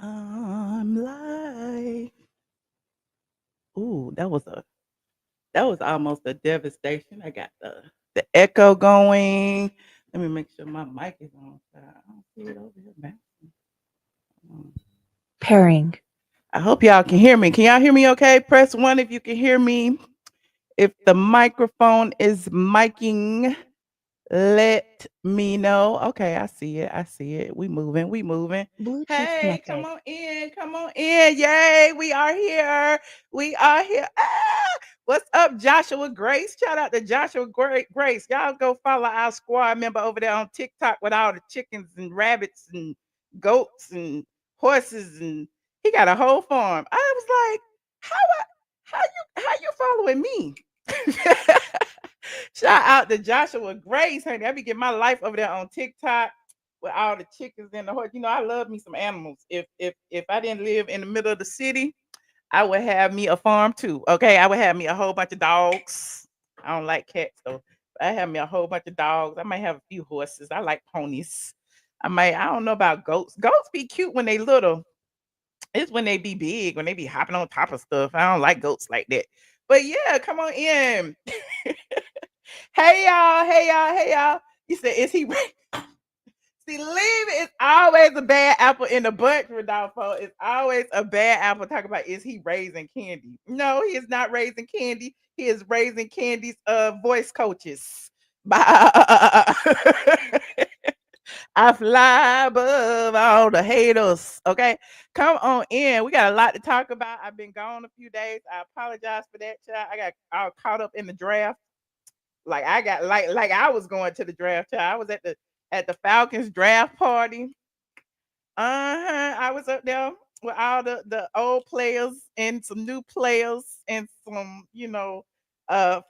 I'm live. Ooh, that was almost a devastation. I got the echo going. Let me make sure my mic is on. I don't see it over here, man. Pairing. I hope y'all can hear me. Can y'all hear me okay? Press 1 if you can hear me. If the microphone is miking, let me know. Okay, I see it. I see it. We moving. Bluetooth Hey, connected. come on in. Yay, we are here. We are here. What's up, Joshua Grace? Shout out to Joshua Grace. Y'all go follow our squad member over there on TikTok with all the chickens and rabbits and goats and horses, and he got a whole farm. I was like, how you following me? Shout out to Joshua Grace, honey. I be getting my life over there on TikTok with all the chickens and the horse. You know, I love me some animals. If I didn't live in the middle of the city, I would have me a farm too. Okay, I would have me a whole bunch of dogs. I don't like cats though. But I have me a whole bunch of dogs. I might have a few horses. I like ponies. I don't know about goats. Goats be cute when they little. It's when they be big, when they be hopping on top of stuff. I don't like goats like that. But yeah, come on in. Hey y'all, hey y'all. You said, is he See, leave is always a bad apple in the bunch, Rodolfo. It's always a bad apple. Talk about, is he raising Candy? No, he is not raising Candy. He is raising Candy's voice coaches. I fly above all the haters. Okay, come on in. We got a lot to talk about. I've been gone a few days. I apologize for that, child. I got all caught up in the draft. Like I got like I was going to the draft, child. I was at the Falcons draft party. I was up there with all the old players and some new players and some,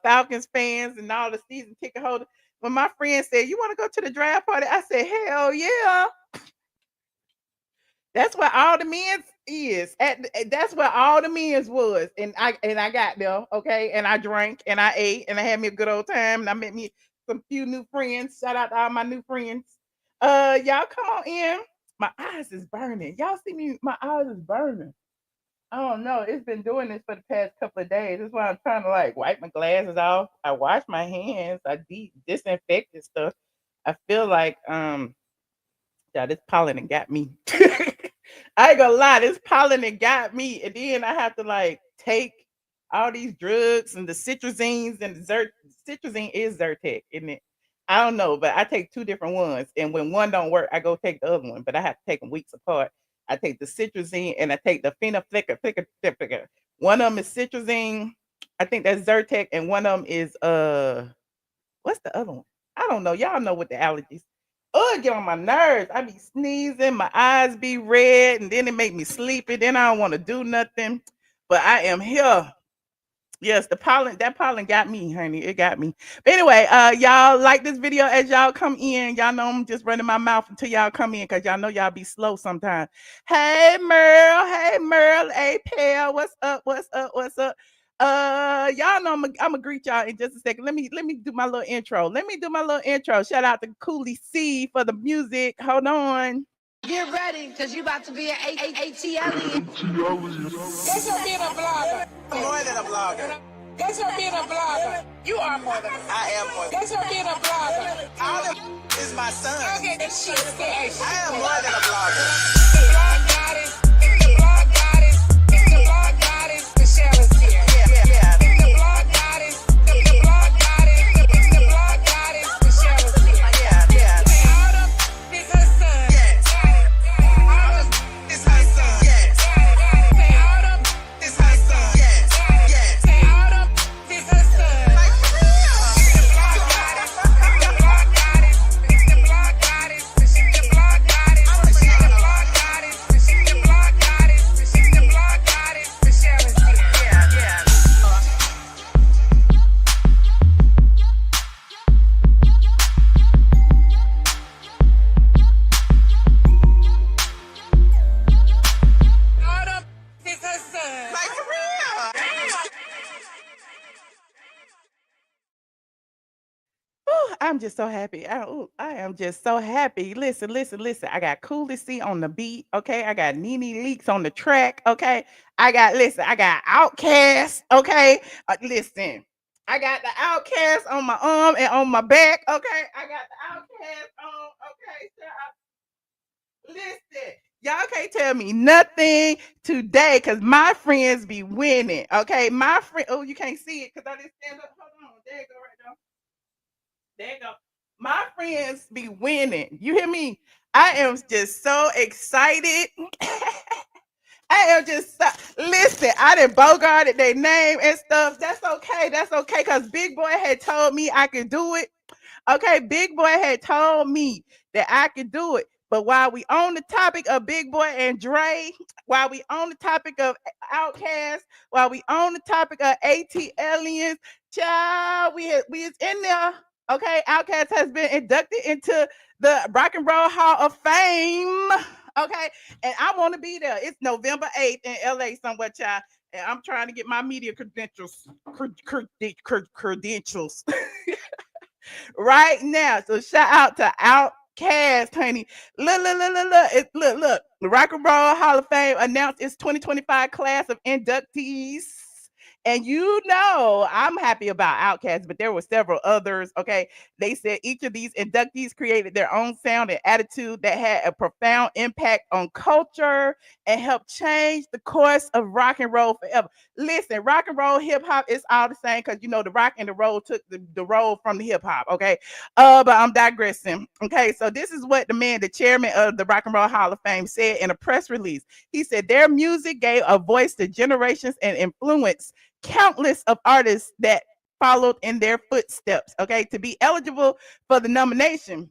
Falcons fans and all the season ticket holders. When my friend said, "You want to go to the draft party?" I said, "Hell yeah." That's where all the men's is. That's where all the men's was. And I got there, okay, and I drank and I ate and I had me a good old time and I met me some few new friends. Shout out to all my new friends. Y'all come on in. My eyes is burning. Y'all see me? My eyes is burning. I don't know. It's been doing this for the past couple of days. That's why I'm trying to like wipe my glasses off. I wash my hands. I disinfected stuff. I feel like yeah, this pollen and got me. I ain't gonna lie, this pollen and got me, and then I have to like take all these drugs and the citrazines and citrazine is Zyrtec, isn't it? I don't know, but I take two different ones, and when one don't work, I go take the other one, but I have to take them weeks apart. I take the citrazine and I take the phenylphthalein. One of them is citrazine, I think that's Zyrtec, and one of them is what's the other one? I don't know. Y'all know what the allergies. Oh, it get on my nerves. I be sneezing, my eyes be red, and then it make me sleepy. Then I don't want to do nothing. But I am here. Yes, that pollen got me, honey. It got me. But anyway, y'all like this video as y'all come in. Y'all know I'm just running my mouth until y'all come in because y'all know y'all be slow sometimes. Hey Merle, hey Pale, what's up? Y'all know I'm gonna greet y'all in just a second. Let me do my little intro. Shout out to Cooley C for the music. Hold on. Get ready, because you about to be an ATLien. That's her being a blogger. More than a blogger. That's her being a blogger. You are more than a blogger. I am more than That's her being a blogger. all of is my son. Okay, that shit is I am more than a blogger. The blog goddess, the blog goddess, the blog goddess, the Sherein here. Yeah. The blog goddess, the blog goddess, the blog goddess, the Sherein here. Yeah. Say Autumn is her son. Yes. Autumn It's her son. Yes. Say Autumn It's her son. Yes. Say Autumn is her son. Like for real. The blog goddess, the blog goddess, the blog goddess, the blog goddess, the blog goddess. I'm just so happy. I am just so happy. Listen, listen, listen. I got Cooley C on the beat. Okay. I got Nene Leaks on the track. Okay. I got OutKast. Okay. Listen. I got the OutKast on my arm and on my back. Okay. I got the OutKast on. Okay. Listen, y'all can't tell me nothing today because my friends be winning. Okay, my friend. Oh, you can't see it because I didn't stand up. Hold on, there you go, right there. There you go. My friends be winning. You hear me? I am just so excited. I am just listen. I done bogarted their name and stuff. That's okay. That's okay. Cause Big Boy had told me I could do it. Okay, Big Boy had told me that I could do it. But while we on the topic of Big Boy and Dre, while we on the topic of OutKast, while we on the topic of ATLiens, child, we is in there. Okay, OutKast has been inducted into the Rock and Roll Hall of Fame. Okay, and I want to be there. It's November 8th in LA somewhere, child. And I'm trying to get my media credentials. Credentials. Right now. So shout out to OutKast, honey. Look. The Rock and Roll Hall of Fame announced its 2025 class of inductees. And you know, I'm happy about OutKast, but there were several others. Okay. They said each of these inductees created their own sound and attitude that had a profound impact on culture and helped change the course of rock and roll forever. Listen, rock and roll, hip hop is all the same because you know the rock and the roll took the roll from the hip hop. Okay. But I'm digressing. Okay. So this is what the chairman of the Rock and Roll Hall of Fame said in a press release. He said their music gave a voice to generations and influenced countless of artists that followed in their footsteps. Okay. To be eligible for the nomination,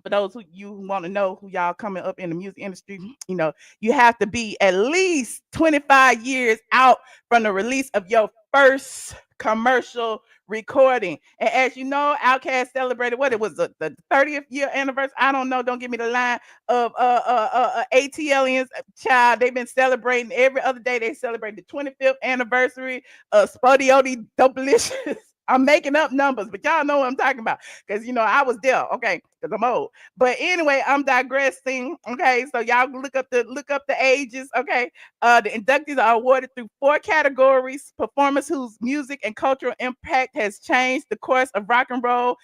for those who you want to know who y'all coming up in the music industry, you know, you have to be at least 25 years out from the release of your first commercial recording. And as you know, OutKast celebrated what it was the 30th year anniversary. I don't know, don't give me the line of ATLiens. Child, they've been celebrating every other day. They celebrate the 25th anniversary of Spodioti Doublicious. I'm making up numbers, but y'all know what I'm talking about because you know I was there, okay, because I'm old. But anyway, I'm digressing. Okay, so y'all look up the ages. Okay, the inductees are awarded through 4 categories: performers whose music and cultural impact has changed the course of rock and roll,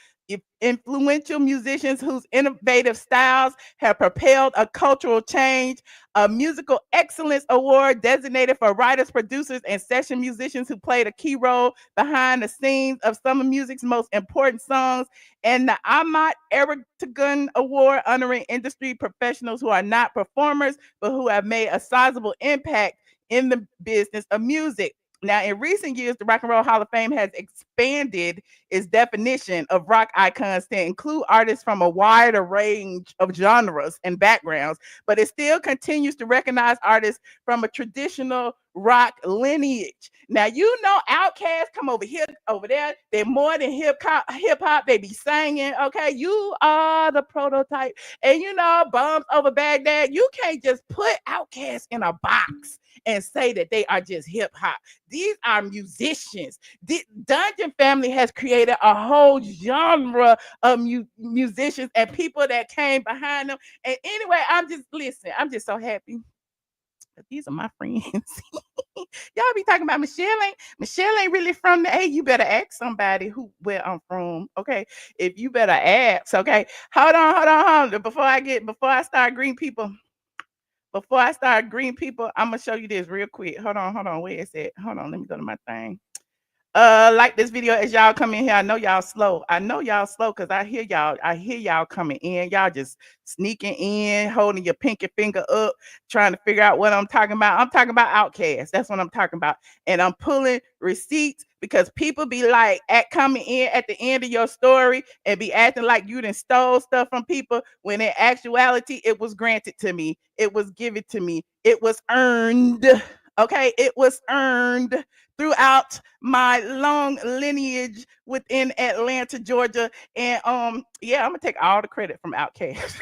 influential musicians whose innovative styles have propelled a cultural change, a musical excellence award designated for writers, producers, and session musicians who played a key role behind the scenes of some of music's most important songs, and the iamATLien award honoring industry professionals who are not performers but who have made a sizable impact in the business of music. Now, in recent years, the Rock and Roll Hall of Fame has expanded its definition of rock icons to include artists from a wider range of genres and backgrounds, but it still continues to recognize artists from a traditional rock lineage. Now, you know, OutKast come over here, over there. They're more than hip hop. They be singing. Okay, you are the prototype. And you know, Bums Over Baghdad. You can't just put OutKast in a box and say that they are just hip hop. These are musicians. The Dungeon Family has created a whole genre of musicians and people that came behind them. And anyway, I'm just so happy. These are my friends. Y'all be talking about Michelle ain't really from the A. You better ask somebody where I'm from. Okay. If you better ask, okay. Hold on. Before I start greeting people, I'm gonna show you this real quick. Hold on. Where is it? Hold on, let me go to my thing. Like this video as y'all come in here. I know y'all slow because I hear y'all coming in. Y'all just sneaking in, holding your pinky finger up, trying to figure out what I'm talking about. I'm talking about OutKast. That's what I'm talking about. And I'm pulling receipts because people be like at coming in at the end of your story and be acting like you done stole stuff from people when in actuality it was granted to me. It was given to me. It was earned. Okay, it was earned throughout my long lineage within Atlanta, Georgia. And yeah, I'm gonna take all the credit from OutKast.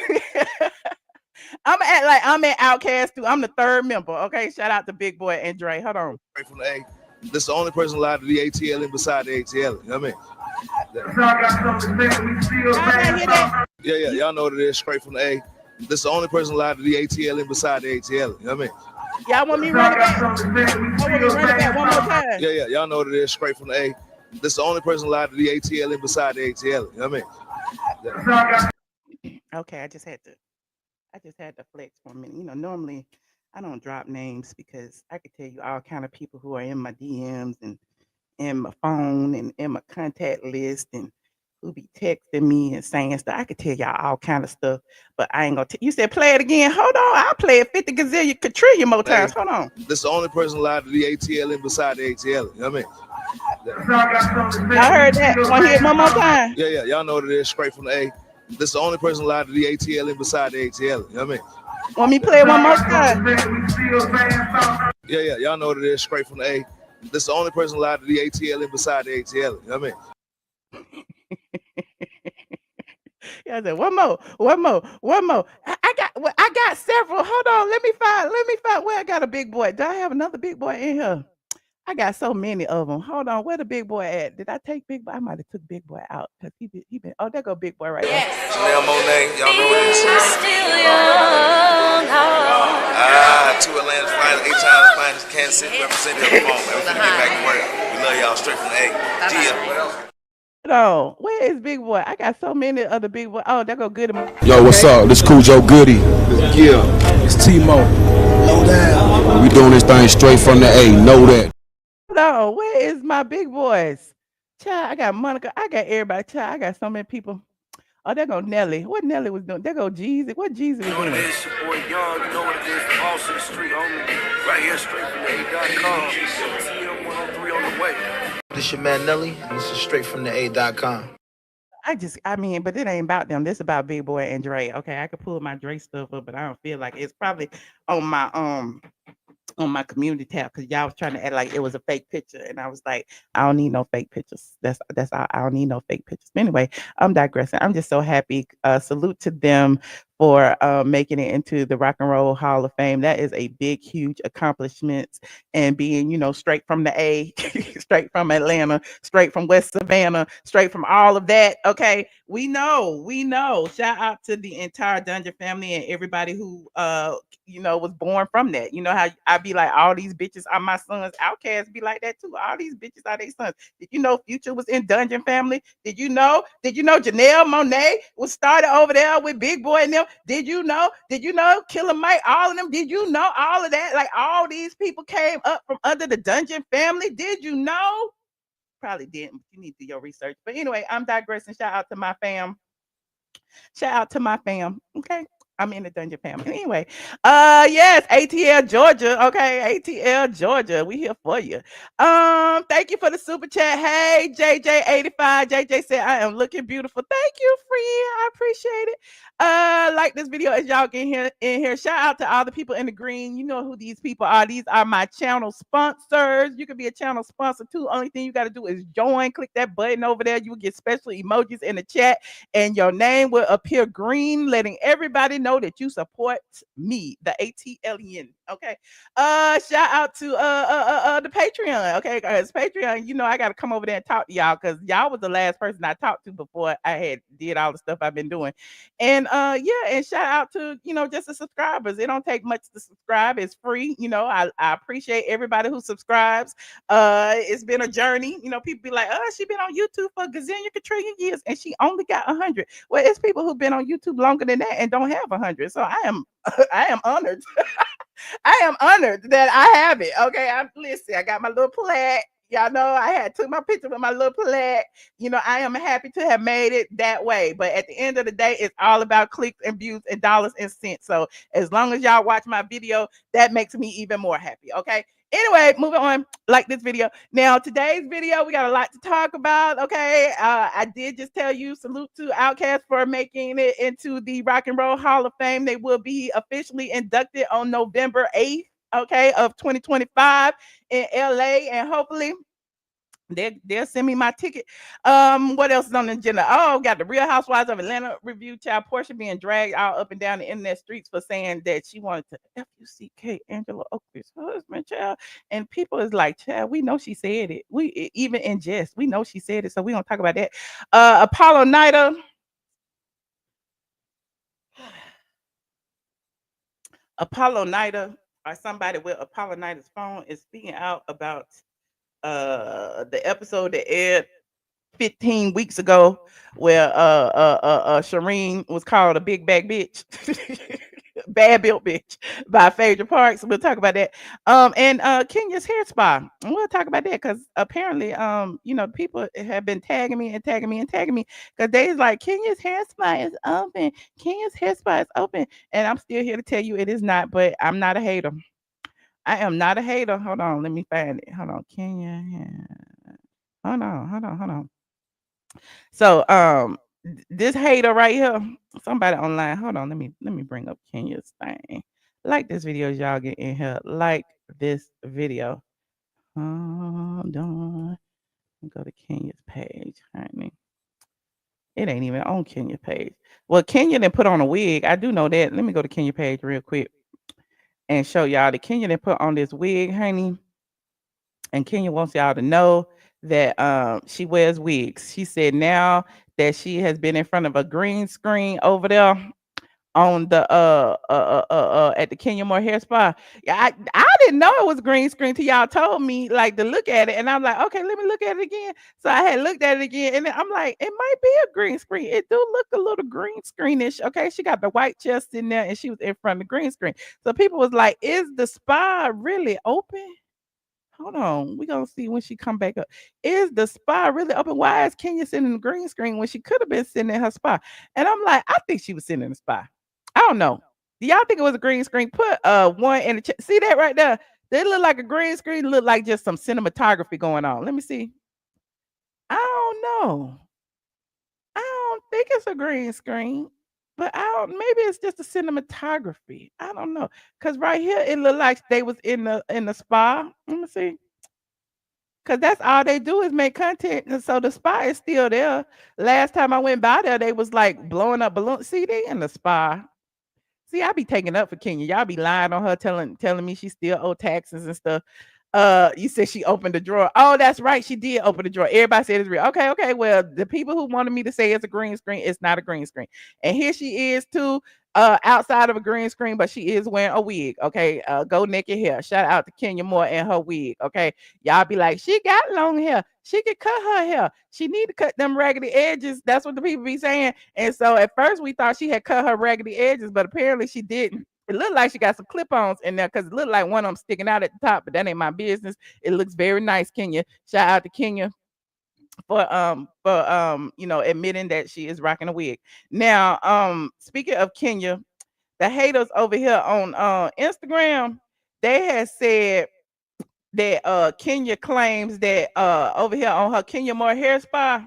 I'm at OutKast too. I'm the third member. Okay, shout out to Big Boy and Dre. Hold on. Right from the A. This is the only person allowed to be ATLien beside the ATLien. You know what I mean? Yeah, y'all know what it is, straight from the A. This is the only person allowed to be ATLien beside the ATLien. You know what I mean? Y'all want me to run it back? I want me to run it back one more time. Yeah, y'all know what it is, straight from the A. This is the only person allowed to be ATLien beside the ATLien. You know what I mean? Okay, I just had to flex for a minute. You know, normally I don't drop names because I could tell you all kind of people who are in my DMs and in my phone and in my contact list and who be texting me and saying stuff. I could tell y'all all kind of stuff, but I ain't gonna you said play it again. Hold on, I'll play it 50 gazillion quadrillion more times. Hold on. This is the only person allowed to be ATLien beside the ATLien. You know what I mean? I heard that. Want to hear it one more time? Yeah, y'all know what it is, straight from the A. This is the only person allowed to be ATLien beside the ATLien. You know what I mean? Want me to play it one more time? Yeah, y'all know what it is, straight from the A. This is the only person allowed to be ATLien beside the ATLien. You know what I mean? Yeah, I said one more. I got several. Hold on, let me find where I got a big boy. Do I have another big boy in here? I got so many of them. Hold on, where the big boy at? Did I take big boy? I might have took big boy out because he been. Oh, there go big boy right there. Chanel Monet, y'all know what it is. Still young. Two Atlanta's finest, 8 times finest, Kansas City representative of the phone. Man, we finna get back to work. We love y'all straight from the A. Gia, what else? No, where is big boy? I got so many other big boy. Oh, there go Goody. Yo, what's up? This Cool Joe Goody. Yeah, it's T-Mo. Low down. We doing this thing straight from the A. Know that. No, where is my big boys? Child, I got Monica. I got everybody. Child, I got so many people. Oh, there go Nelly. What Nelly was doing? There go Jeezy. What Jeezy was doing? You know what it is, your boy Young. You know what it is, the boss of the street, homie. Right here, straight from the A.com. TM 103 on the way. This your man Nelly, and this is straight from the A.com. I mean, but it ain't about them. This about Big Boy and Dre. Okay, I could pull my Dre stuff up, but I don't feel like it's probably on my community tab because y'all was trying to act like it was a fake picture, and I was like, I don't need no fake pictures. That's all. I don't need no fake pictures. But anyway, I'm digressing. I'm just so happy. Salute to them for making it into the Rock and Roll Hall of Fame. That is a big, huge accomplishment, and being, straight from the A, straight from Atlanta, straight from West Savannah, straight from all of that. Okay, we know. Shout out to the entire Dungeon family and everybody who was born from that. You know how I be like, all these bitches are my sons. OutKast be like that too. All these bitches are their sons. Did you know Future was in Dungeon family? Did you know Janelle Monáe was started over there with Big Boy and them? Did you know Killer Mike? All of them. Did you know all of that? Like all these people came up from under the Dungeon family. Did you know? Probably didn't. You need to do your research. But anyway, I'm digressing. Shout out to my fam. Okay. I'm in the Dungeon family. Anyway, yes, ATL Georgia. Okay, ATL Georgia. We here for you. Thank you for the super chat. Hey, JJ85. JJ said, I am looking beautiful. Thank you, friend. I appreciate it. Like this video as y'all get in here. Shout out to all the people in the green. You know who these people are. These are my channel sponsors. You can be a channel sponsor too. Only thing you got to do is join. Click that button over there. You will get special emojis in the chat, and your name will appear green, letting everybody know that you support me, the ATLien. Okay. Shout out to the Patreon. Okay, guys, Patreon. I gotta come over there and talk to y'all because y'all was the last person I talked to before I had did all the stuff I've been doing. And and shout out to just the subscribers. It don't take much to subscribe. It's free. I appreciate everybody who subscribes. It's been a journey. People be like, she been on YouTube for a gazillion quadrillion years and she only got 100. Well, it's people who've been on YouTube longer than that and don't have 100. So I am honored. I am honored that I have it. Okay, listen. I got my little plaque. Y'all know I took my picture with my little plaque. I am happy to have made it that way. But at the end of the day, it's all about clicks and views and dollars and cents. So as long as y'all watch my video, that makes me even more happy. Okay. Anyway, moving on. Like this video. Now, today's video, we got a lot to talk about. Okay. I did just tell you, salute to OutKast for making it into the Rock and Roll Hall of Fame. They will be officially inducted on November 8th. Okay, of 2025 in LA, and hopefully They'll send me my ticket. What else is on the agenda? Oh, got the Real Housewives of Atlanta review. Child Porsha being dragged all up and down the internet streets for saying that she wanted to FUCK Angela Oakley's husband, child. And people is like, child, we know she said it. Even in jest, we know she said it, so we don't talk about that. Apollo Nida. Apollo Nida, or somebody with Apollo Nida's phone, is speaking out about the episode that aired 15 weeks ago where Sherein was called a big bag bitch. Bad built bitch by Phaedra Parks. We'll talk about that. And Kenya's hair spa. We'll talk about that because apparently people have been tagging me because they is like, Kenya's hair spa is open. Kenya's hair spa is open. And I'm still here to tell you it is not, but I'm not a hater. I am not a hater. Hold on, let me find it. Hold on, Kenya. Hold on. So this hater right here, somebody online. Hold on, let me bring up Kenya's thing. Like this video, as y'all get in here. Like this video. Hold on. Go to Kenya's page, honey. It ain't even on Kenya's page. Well, Kenya didn't put on a wig. I do know that. Let me go to Kenya's page real quick and show y'all that Kenya didn't put on this wig, honey. And Kenya wants y'all to know that she wears wigs. She said now that she has been in front of a green screen over there on the at the Kenya Moore Hair Spa. Yeah, I didn't know it was green screen till y'all told me like to look at it, and I'm like, okay, let me look at it again. So I had looked at it again, and I'm like, it might be a green screen. It do look a little green screenish. Okay, she got the white chest in there, and she was in front of the green screen. So people was like, is the spa really open? Hold on, we gonna see when she come back up. Is the spa really open? Why is Kenya sitting in the green screen when she could have been sitting in her spa? And I'm like, I think she was sitting in the spa. I don't know. Do y'all think it was a green screen? Put one in the chat. See that right there? They look like a green screen. Look like just some cinematography going on. Let me see. I don't know. I don't think it's a green screen, but maybe it's just a cinematography. I don't know. Cause right here it looked like they was in the spa. Let me see. Cause that's all they do is make content. And so the spa is still there. Last time I went by there, they was like blowing up balloons. See, they in the spa. See, I be taking up for Kenya. Y'all be lying on her, telling me she still owe taxes and stuff. You said she opened the drawer. Oh, that's right. She did open the drawer. Everybody said it's real. Okay. Well, the people who wanted me to say it's a green screen, it's not a green screen. And here she is too, outside of a green screen, but she is wearing a wig. Okay. Go naked hair. Shout out to Kenya Moore and her wig. Okay. Y'all be like, she got long hair. She could cut her hair. She need to cut them raggedy edges. That's what the people be saying. And so at first we thought she had cut her raggedy edges, but apparently she didn't. It looked like she got some clip-ons in there because it looked like one of them sticking out at the top, but that ain't my business. It looks very nice, Kenya. Shout out to Kenya for admitting that she is rocking a wig. Now, speaking of Kenya, the haters over here on Instagram, they had said that Kenya claims that over here on her Kenya Moore Hair Spa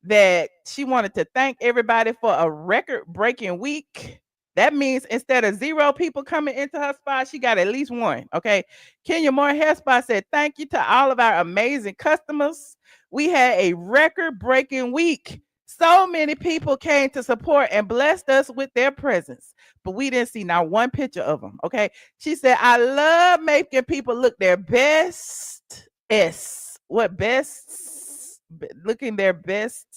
that she wanted to thank everybody for a record-breaking week. That means instead of 0 people coming into her spa, she got at least 1. Okay. Kenya Moore Hair Spa said, thank you to all of our amazing customers. We had a record-breaking week. So many people came to support and blessed us with their presence, but we didn't see not one picture of them. Okay. She said, I love making people look their best. What best? Looking their best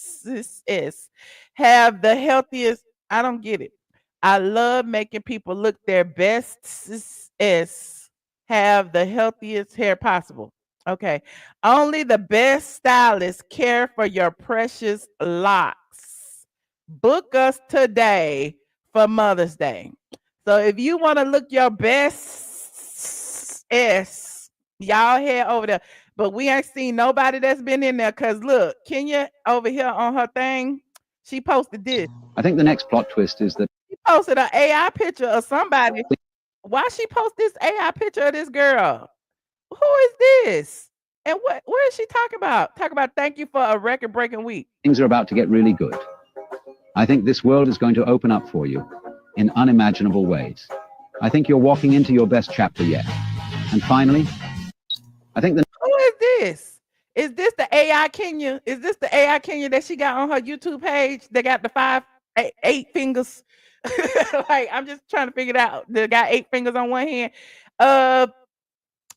is have the healthiest. I don't get it. I love making people look their best have the healthiest hair possible. Okay. Only the best stylists care for your precious locks. Book us today for Mother's Day. So if you want to look your best y'all head over there. But we ain't seen nobody that's been in there because look, Kenya over here on her thing, she posted this. I think the next plot twist is that she posted an AI picture of somebody. Why she post this AI picture of this girl? Who is this? And what is she talking about? Talk about thank you for a record-breaking week. Things are about to get really good. I think this world is going to open up for you in unimaginable ways. I think you're walking into your best chapter yet. And finally, I think who is this? Is this the AI Kenya? Is this the AI Kenya that she got on her YouTube page? They got the eight fingers. Like I'm just trying to figure it out. They got 8 fingers on one hand. Uh,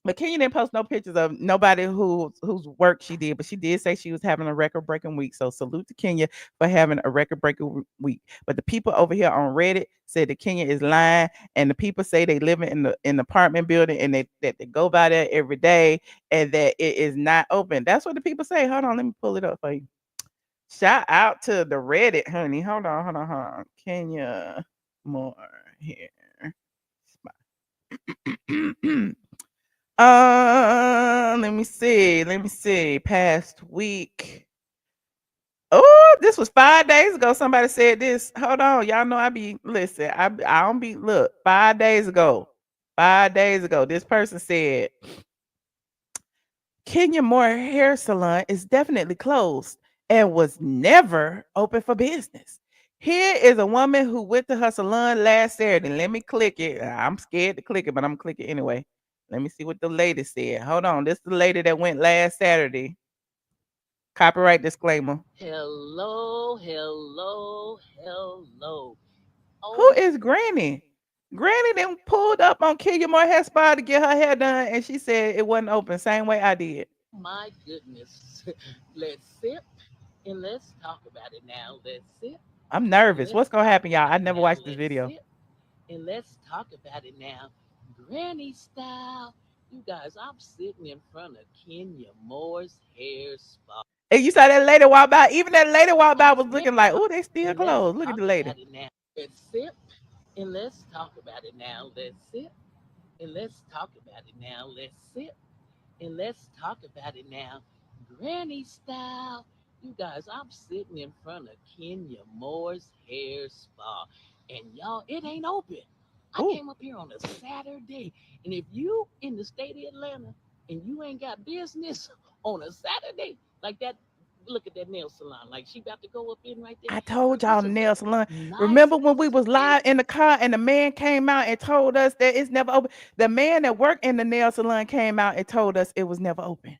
but Kenya didn't post no pictures of nobody whose work she did, but she did say she was having a record breaking week. So salute to Kenya for having a record breaking week. But the people over here on Reddit said that Kenya is lying, and the people say they live in the apartment building and that they go by there every day and that it is not open. That's what the people say. Hold on, let me pull it up for you. Shout out to the Reddit, honey. Hold on. Kenya Moore here. Let me see. Past week. Oh, this was 5 days ago. Somebody said this. Hold on, y'all know I don't be 5 days ago. 5 days ago, this person said Kenya Moore Hair Salon is definitely closed and was never open for business. Here is a woman who went to her salon last Saturday. Let me click it. I'm scared to click it, but I'm gonna click it anyway. Let me see what the lady said. Hold on. This is the lady that went last Saturday. Copyright disclaimer. Hello. Who is Granny? Granny then pulled up on Kenya Moore Hair Spa to get her hair done, and she said it wasn't open. Same way I did. My goodness. Let's sip and let's talk about it now. Let's sip. I'm nervous. What's gonna happen, y'all? I never watched this video. And let's talk about it now. Granny style. You guys, I'm sitting in front of Kenya Moore's Hair Spa. And you saw that lady walk by. Even that lady walk by was looking like, oh, they still closed. Look at the lady. Let's sip and let's talk about it now. Let's sip and let's talk about it now. Let's sip and let's talk about it now. Granny style. You guys, I'm sitting in front of Kenya Moore's Hair Spa. And y'all, it ain't open. I came up here on a Saturday. And if you in the state of Atlanta and you ain't got business on a Saturday, like that, look at that nail salon. Like she about to go up in right there. I told y'all nail salon. Nice. Remember when we was live in the car and the man came out and told us that it's never open? The man that worked in the nail salon came out and told us it was never open.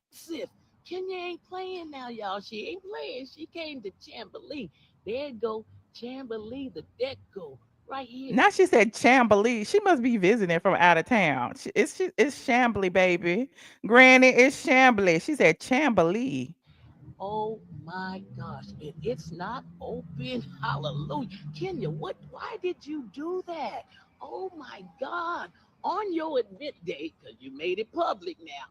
Kenya ain't playing now, y'all. She ain't playing. She came to Chamberlain. There go Chamberlain, the deck go right here. Now she said Chamberlain. She must be visiting from out of town. It's Chambly, baby. Granny, it's Chambly. She said Chamberlain. Oh my gosh, it's not open. Hallelujah. Kenya, why did you do that? Oh my God. On your admit date, because you made it public now.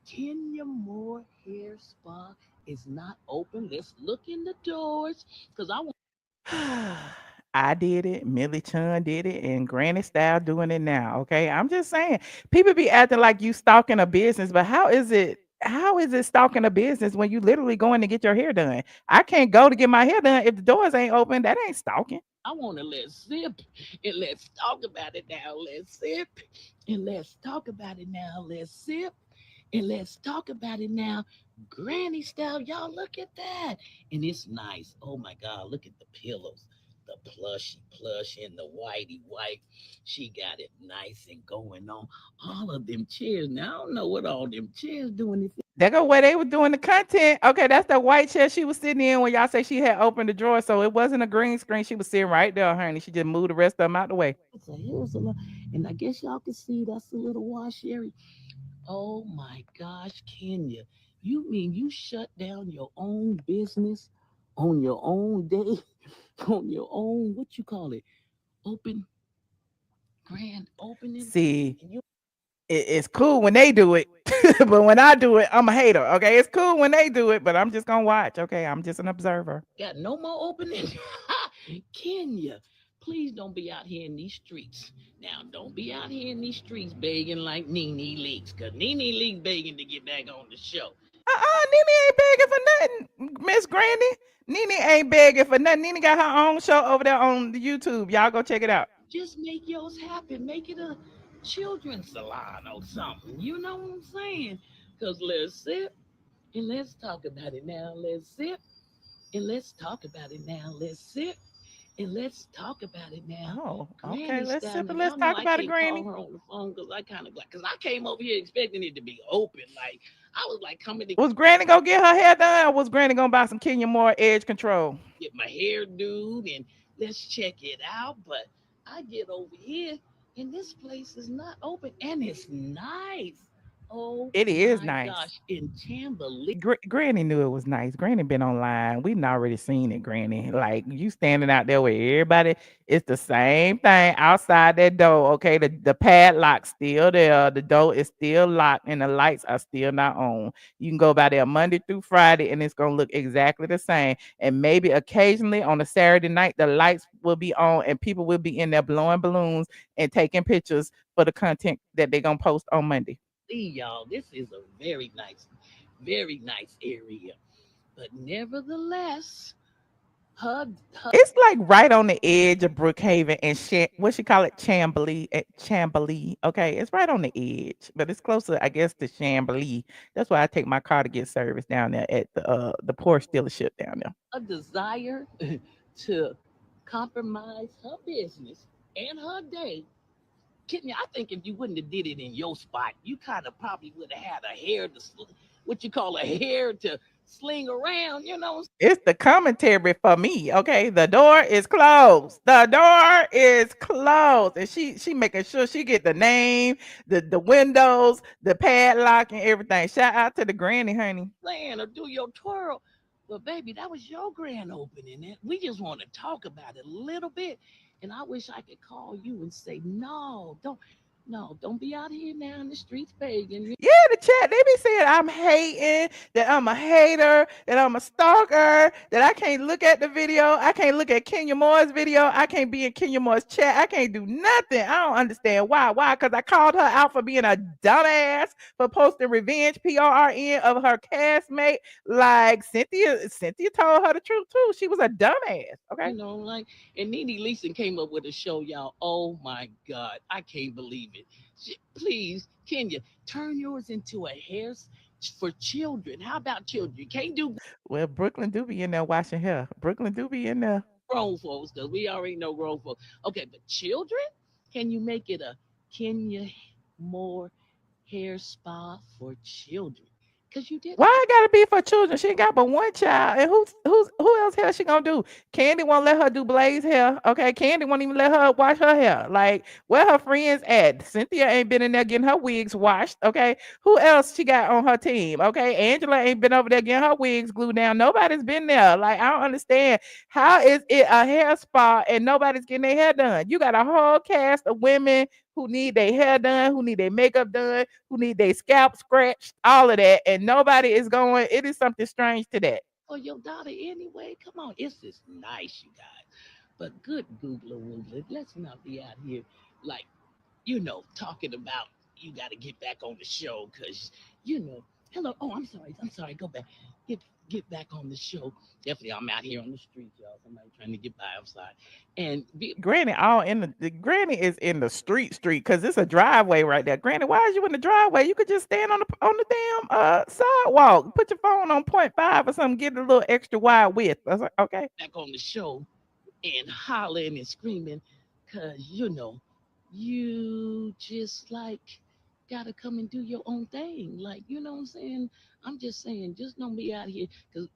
Kenya Moore Hair Spa is not open. Let's look in the doors because I want. I did it, Millie Chun did it, and Granny Style doing it now. Okay, I'm just saying, people be acting like you stalking a business, but how is it stalking a business when you literally going to get your hair done? I can't go to get my hair done if the doors ain't open. That ain't stalking. I want to let's sip and let's talk about it now. Let's sip and let's talk about it now. Let's sip. And let's talk about it now. Granny style, y'all look at that. And it's nice. Oh my God, look at the pillows. The plush and the whitey white. She got it nice and going on. All of them chairs. Now, I don't know what all them chairs doing. That go where they were doing the content. Okay, that's the white chair she was sitting in when y'all say she had opened the drawer. So it wasn't a green screen. She was sitting right there, honey. She just moved the rest of them out the way. And I guess y'all can see that's a little wash area. Oh my gosh, Kenya. You mean you shut down your own business on your own day? On your own, what you call it? Grand opening? See, it's cool when they do it. But when I do it, I'm a hater. Okay, it's cool when they do it, but I'm just gonna watch. Okay, I'm just an observer. Got no more opening. Kenya, please don't be out here in these streets. Now, don't be out here in these streets begging like Nene Leaks, because Nene Leaks begging to get back on the show. Nene ain't begging for nothing, Miss Granny. Nene ain't begging for nothing. Nene got her own show over there on the YouTube. Y'all go check it out. Just make yours happen. Make it a children's salon or something. You know what I'm saying? Because let's sip and let's talk about it now. Let's sip and let's talk about it now. Let's sip And let's talk about it now. Oh, okay. Granny Let's style. sip Now it. Let's y'all know talk I about it, can't call Granny. her on the phone because I kind of like because I came over here expecting it to be open. Like I was like coming to Was Granny gonna get her hair done, or was Granny gonna buy some Kenya Moore edge control? get my hair dude and let's check it out. But I get over here and this place is not open and it's nice. Oh It is my nice. gosh. In Chamberlain. Granny knew it was nice. Granny been online. We done already seen it, Granny. Like you standing out there with everybody. It's the same thing outside that door. Okay, the padlock's still there. The door is still locked, and the lights are still not on. You can go by there Monday through Friday, and it's gonna look exactly the same. And maybe occasionally on a Saturday night, the lights will be on, and people will be in there blowing balloons and taking pictures for the content that they're gonna post on Monday. See y'all, this is a very nice area. But nevertheless, her It's like right on the edge of Brookhaven and what she call it, Chambly, Chambly. Okay, it's right on the edge, but it's closer, I guess, to Chambly. That's why I take my car to get service down there at the Porsche dealership down there. a desire to compromise her business and her day. Kidney, I think if you wouldn't have did it in your spot, you kind of probably would have had a hair to what you call a hair to sling around, you know. It's the commentary for me. Okay, the door is closed. The door is closed, and she making sure she get the name, the windows, the padlock, and everything. Shout out to the granny, honey. Plan or do your twirl. But baby, that was your grand opening. And we just want to talk about it a little bit. And I wish I could call you and say, no, don't be out here now in the streets begging. Yeah, the chat, they be saying I'm hating, that I'm a hater, that I'm a stalker, that I can't look at the video, I can't look at Kenya Moore's video, I can't be in Kenya Moore's chat, I can't do nothing. I don't understand why. Why? Because I called her out for being a dumbass for posting revenge PRN of her castmate. Like Cynthia told her the truth too. She was a dumbass. Okay. You know, like, and Nene Leeson came up with a show, y'all. Oh my God, I can't believe it. Please, Kenya, turn yours into a hair for children. How about children? You can't do Well, Brooklyn do be in there washing hair. Brooklyn do be in there. grown folks because we already know grown folks. Okay, but children, can you make it a Kenya Moore hair spa for children? Because you did. Why it gotta be for children? She ain't got but one child, and who else hair she gonna do? Candy won't let her do Blaze hair. Okay, Candy won't even let her wash her hair. Like where her friends at? Cynthia ain't been in there getting her wigs washed. Okay, who else she got on her team? Okay, Angela ain't been over there getting her wigs glued down. Nobody's been there. Like I don't understand. How is it a hair spa and nobody's getting their hair done? You got a whole cast of women who need their hair done, who need their makeup done, who need their scalp scratched, all of that, and nobody is going. It is something strange to that. For your daughter anyway. Come on, it's just nice, you guys. But good Googler Woogler, let's not be out here like, talking about you got to get back on the show because, hello. Oh, I'm sorry. Go back. Get back on the show. Definitely, I'm out here on the street, y'all. Somebody trying to get by outside. And Granny all in the Granny is in the street because it's a driveway right there. Granny, why is you in the driveway? You could just stand on the damn sidewalk. Put your phone on 0.5 or something. Get a little extra wide width. I was like, okay. Back on the show and hollering and screaming because you just like gotta come and do your own thing. Like, you know what I'm saying? I'm just saying, just don't be out here because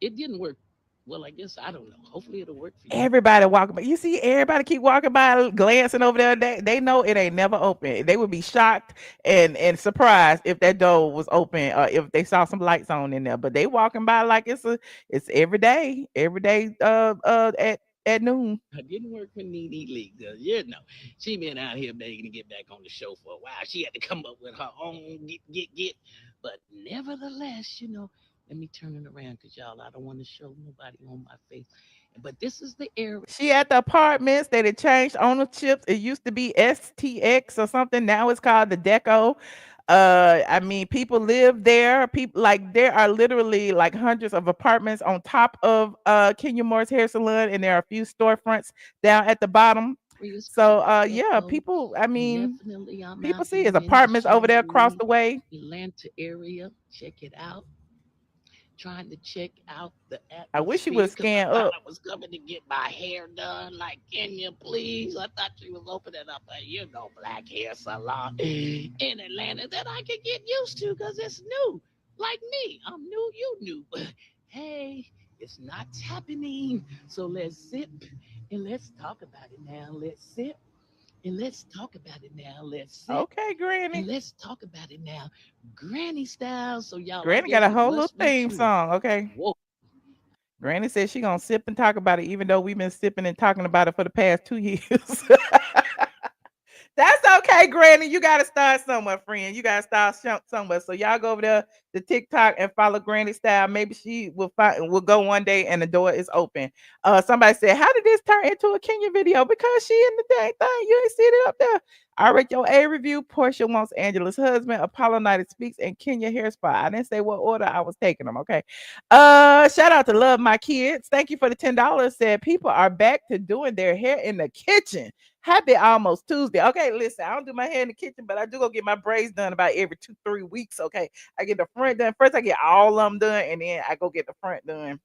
it didn't work. Well, I guess I don't know. Hopefully it'll work for you. Everybody walking by. You see, everybody keep walking by, glancing over there. They know it ain't never open. They would be shocked and surprised if that door was open or if they saw some lights on in there. But they walking by like it's every day at noon. It didn't work for Nene Lee. She been out here begging to get back on the show for a while. She had to come up with her own get. But nevertheless, let me turn it around because y'all, I don't want to show nobody on my face. But this is the area. She at the apartments that it changed ownerships. It used to be STX or something. Now it's called the Deco. I mean, people live there. People like there are literally like hundreds of apartments on top of Kenya Moore's hair salon, and there are a few storefronts down at the bottom. So yeah, people. I mean, people see his apartments over there across the way. Atlanta area. Check it out. trying to check out the I wish you would atmosphere because I scan thought up. I was coming to get my hair done. Like, can you please? I thought she was opening up a black hair salon in Atlanta that I could get used to because it's new. Like me, I'm new, you new. Hey, it's not happening. So let's sip and let's talk about it now. Let's sip and let's talk about it now. Let's sip Okay, Granny. and let's talk about it now. Granny style. So y'all, I Granny got guess a it whole little must be theme true. song. Okay. Whoa. Granny said she gonna sip and talk about it, even though we've been sipping and talking about it for the past 2 years. That's okay, Granny. You gotta start somewhere, friend. You gotta start somewhere. So y'all go over there to TikTok and follow Granny Style. Maybe she will go one day and the door is open. Somebody said, how did this turn into a Kenya video? Because she in the dang thing. You ain't see it up there. RHOA review. Porsha wants Angela's husband. Apollo Night speaks and Kenya hair spa. I didn't say what order I was taking them. Okay. Shout out to Love My Kids. Thank you for the $10. Said people are back to doing their hair in the kitchen. Happy almost Tuesday. Okay, listen, I don't do my hair in the kitchen, but I do go get my braids done about every 2-3 weeks. Okay, I get the front done first. I get all of them done, and then I go get the front done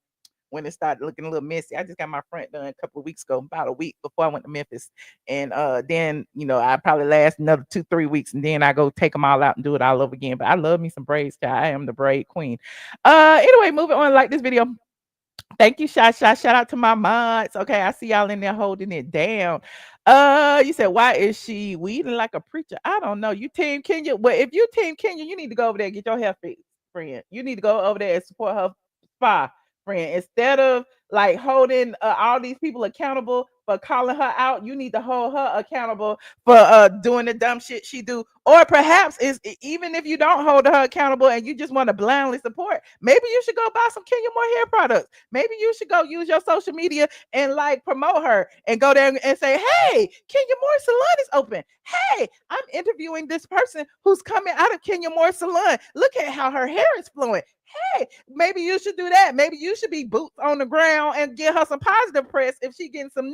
when it started looking a little messy. I just got my front done a couple of weeks ago, about a week before I went to Memphis, and then I probably last another 2-3 weeks, and then I go take them all out and do it all over again. But I love me some braids, child. I am the braid queen. Anyway, moving on. Like this video. Thank you, Shout out to my mods. Okay, I see y'all in there holding it down. You said, why is she weeding like a preacher? I don't know. You team Kenya? Well, if you team Kenya, you need to go over there and get your hair fixed, friend. You need to go over there and support her spa, friend. Instead of like holding all these people accountable for calling her out, you need to hold her accountable for doing the dumb shit she do. Or perhaps even if you don't hold her accountable and you just want to blindly support, maybe you should go buy some Kenya Moore hair products. Maybe you should go use your social media and like promote her and go there and say, hey, Kenya Moore Salon is open. Hey, I'm interviewing this person who's coming out of Kenya Moore Salon. Look at how her hair is flowing. Hey, maybe you should do that. Maybe you should be boots on the ground and give her some positive press if she getting some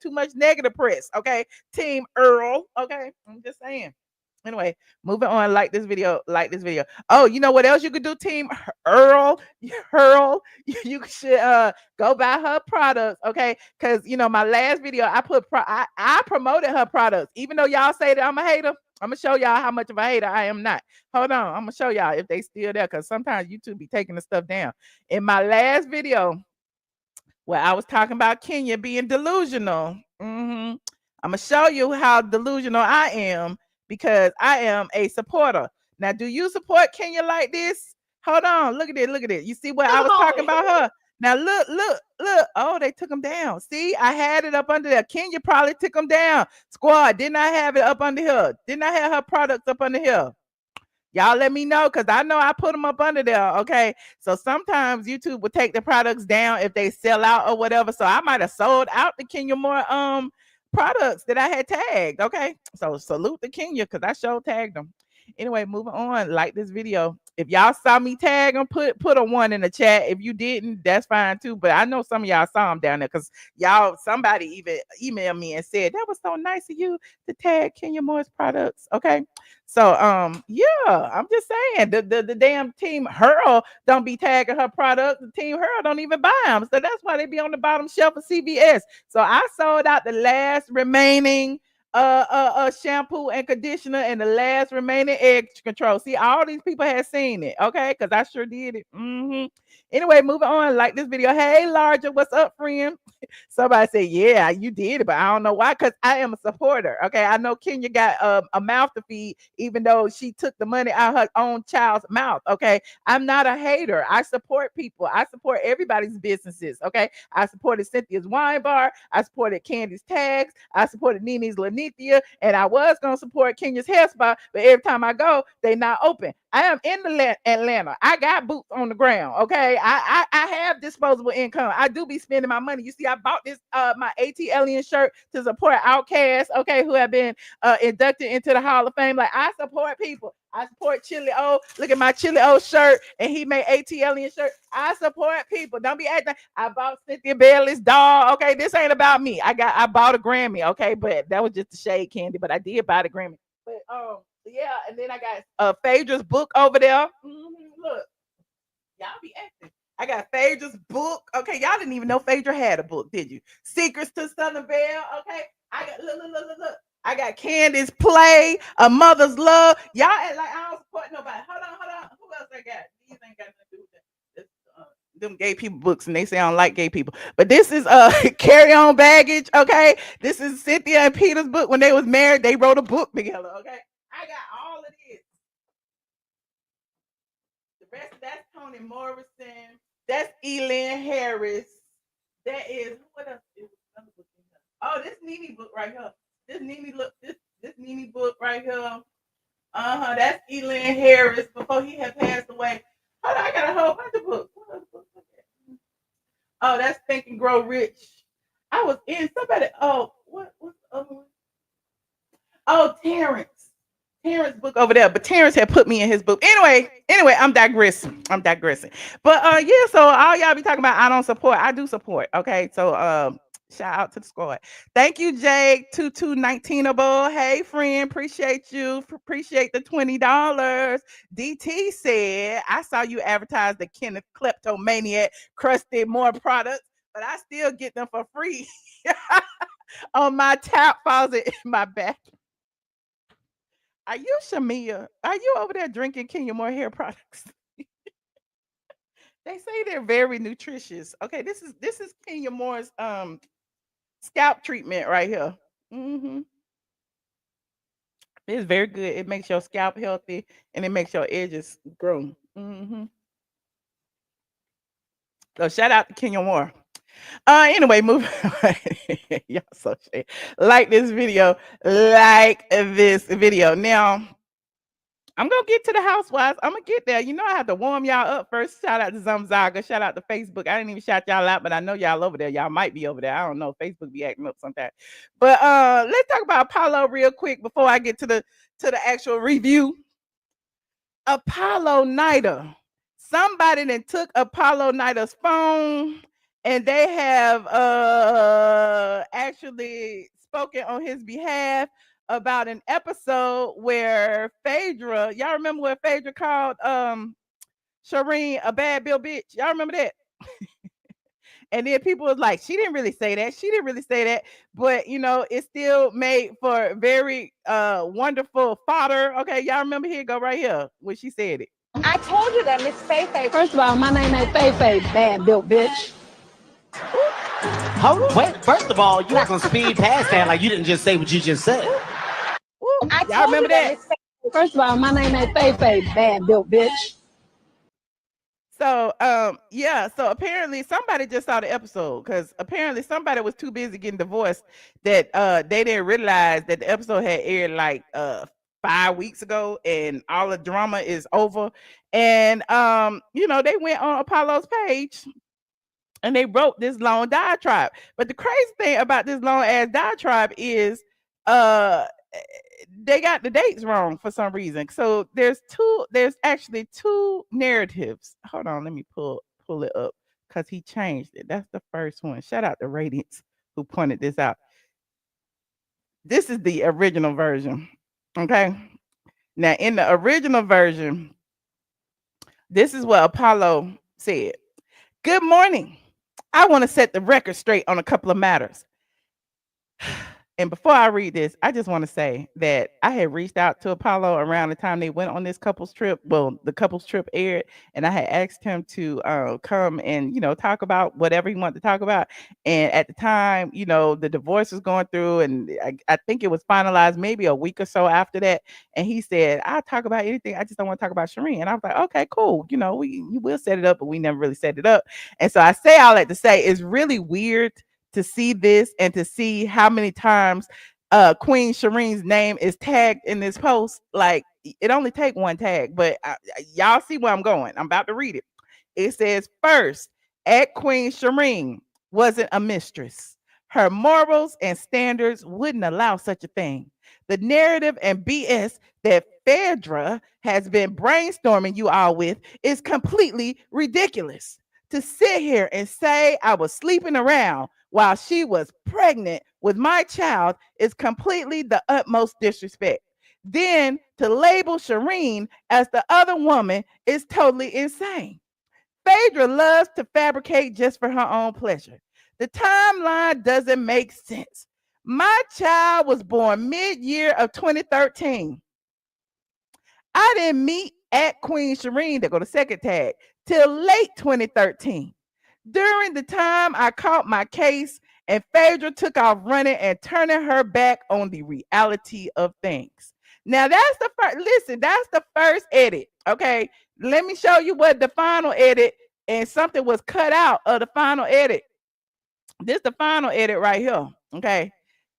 too much negative press. Okay, Team Earl. Okay, I'm just saying. Anyway, moving on. Like this video. Oh, you know what else you could do, Team Earl? You should go buy her products, okay? Because my last video I promoted her products, even though y'all say that I'm a hater. I'm gonna show y'all how much of a hater I am not. Hold on, I'm gonna show y'all if they still there, because sometimes YouTube be taking the stuff down. In my last video, where I was talking about Kenya being delusional, I'm gonna show you how delusional I am, because I am a supporter. Now, do you support Kenya like this? Hold on, look at it. You see what I was talking about her? Now look. Oh, they took them down. See, I had it up under there. Kenya probably took them down. Squad, didn't I have it up under here? Didn't I have her products up under here? Y'all let me know, because I know I put them up under there. Okay. So sometimes YouTube will take the products down if they sell out or whatever. So I might have sold out the Kenya Moore products that I had tagged. Okay. So salute the Kenya, because I sure tagged them. Anyway, moving on. Like this video. If y'all saw me tag them, put a 1 in the chat. If you didn't, that's fine too. But I know some of y'all saw them down there, because somebody even emailed me and said that was so nice of you to tag Kenya Moore's products. Okay. So yeah, I'm just saying the damn Team Hurl don't be tagging her products. The Team Hurl don't even buy them. So that's why they be on the bottom shelf of CVS. So I sold out the last remaining shampoo and conditioner and the last remaining edge control. See, all these people had seen it, okay? Because I sure did it. Anyway, moving on. Like this video. Hey, Larger, what's up, friend? Somebody said, yeah, you did it, but I don't know why, because I am a supporter. Okay, I know Kenya got a mouth to feed, even though she took the money out of her own child's mouth. Okay, I'm not a hater. I support people. I support everybody's businesses. Okay, I supported Cynthia's Wine Bar. I supported Candy's Tags. I supported Nini's Lanithia, and I was gonna support Kenya's Hair Spa, but every time I go, they not open. I am in Atlanta. I got boots on the ground. Okay, I have disposable income. I do be spending my money. You see, I bought this my ATLien shirt to support OutKast, okay, who have been inducted into the Hall of Fame. Like, I support people. I support Chili O. Look at my Chili O shirt, and he made ATLien shirt. I support people. Don't be acting. I bought Cynthia Bailey's doll. Okay, this ain't about me. I bought a Grammy. Okay, but that was just a shade candy. But I did buy the Grammy. But yeah, and then I got Phaedra's book over there. Look, y'all be acting. I got Phaedra's book. Okay, y'all didn't even know Phaedra had a book, did you? Secrets to Southern Belle. Okay, I got look. I got Candace Play, A Mother's Love. Y'all act like I don't support nobody. Hold on. Who else I got? These ain't got nothing to do with that. Them gay people books, and they say I don't like gay people. But this is Carry On Baggage. Okay, this is Cynthia and Peter's book. When they was married, they wrote a book together. Okay, I got all of this. The rest of that's Toni Morrison. That's ATLien Harris. That is what else is another book in here? Oh, this Nene book right here. This Nene book right here. That's ATLien Harris before he had passed away. Hold on, I got a whole bunch of books. What other books was that? Oh, that's Think and Grow Rich. I was in somebody. Oh, what's the other one? Oh, Terrence book over there, but Terrence had put me in his book. Anyway, I'm digressing. But yeah, so all y'all be talking about I don't support. I do support. Okay, so shout out to the squad. Thank you, Jake 2219able. Hey, friend, appreciate you. Appreciate the $20. DT said I saw you advertise the Kenneth Kleptomaniac crusted more products, but I still get them for free on my tap faucet in my bathroom. Are you Shamia? Are you over there drinking Kenya Moore hair products? They say they're very nutritious. Okay, this is Kenya Moore's scalp treatment right here. It's very good. It makes your scalp healthy and it makes your edges grow. So shout out to Kenya Moore. Anyway, moving on. Y'all so shit. Like this video. Now, I'm gonna get to the housewives. I'm gonna get there. You know, I have to warm y'all up first. Shout out to Zamzaga. Shout out to Facebook. I didn't even shout y'all out, but I know y'all over there. Y'all might be over there. I don't know. Facebook be acting up sometimes. But let's talk about Apollo real quick before I get to the actual review. Apollo Nida. Somebody then took Apollo Nida's phone and they have actually spoken on his behalf about an episode where Phaedra, y'all remember where Phaedra called Sherein a bad bill bitch? Y'all remember that? And then people was like, she didn't really say that. But you know, it still made for very wonderful fodder. Okay, y'all remember? Here go right here when she said it. I told you that, Miss Faye. First of all, my name ain't Faye, bad built bitch. Wait, first of all, you're not gonna speed past that like you didn't just say what you just said. Y'all remember that? First of all, my name ain't Faye, bad built bitch. So yeah, so apparently somebody just saw the episode because apparently somebody was too busy getting divorced that they didn't realize that the episode had aired like 5 weeks ago and all the drama is over. And you know, they went on Apollo's page and they wrote this long diatribe. But the crazy thing about this long ass diatribe is they got the dates wrong for some reason. So there's actually two narratives. Hold on, let me pull it up because he changed it. That's the first one. Shout out to Radiance who pointed this out. This is the original version. Okay. Now in the original version, this is what Apollo said. Good morning. I want to set the record straight on a couple of matters. And before I read this, I just want to say that I had reached out to Apollo around the time they went on this couples trip. Well, the couples trip aired, and I had asked him to come and, you know, talk about whatever he wanted to talk about. And at the time, you know, the divorce was going through, and I think it was finalized maybe a week or so after that. And he said, I'll talk about anything. I just don't want to talk about Sherein. And I was like, okay, cool. You know, we will set it up, but we never really set it up. And so I say all that to say it's really weird to see this and to see how many times Queen Shereen's name is tagged in this post. Like, it only take one tag, but y'all see where I'm going. I'm about to read it. It says, first, at Queen Shereen wasn't a mistress. Her morals and standards wouldn't allow such a thing. The narrative and BS that Phaedra has been brainstorming you all with is completely ridiculous. To sit here and say I was sleeping around while she was pregnant with my child is completely the utmost disrespect. Then to label Sherein as the other woman is totally insane. Phaedra loves to fabricate just for her own pleasure. The timeline doesn't make sense. My child was born mid-year of 2013. I didn't meet at Queen Sherein, they go to second tag, till late 2013. During the time I caught my case and Phaedra took off running and turning her back on the reality of things. Now that's the first, listen, that's the first edit. Okay. Let me show you what the final edit, and something was cut out of the final edit. This is the final edit right here. Okay.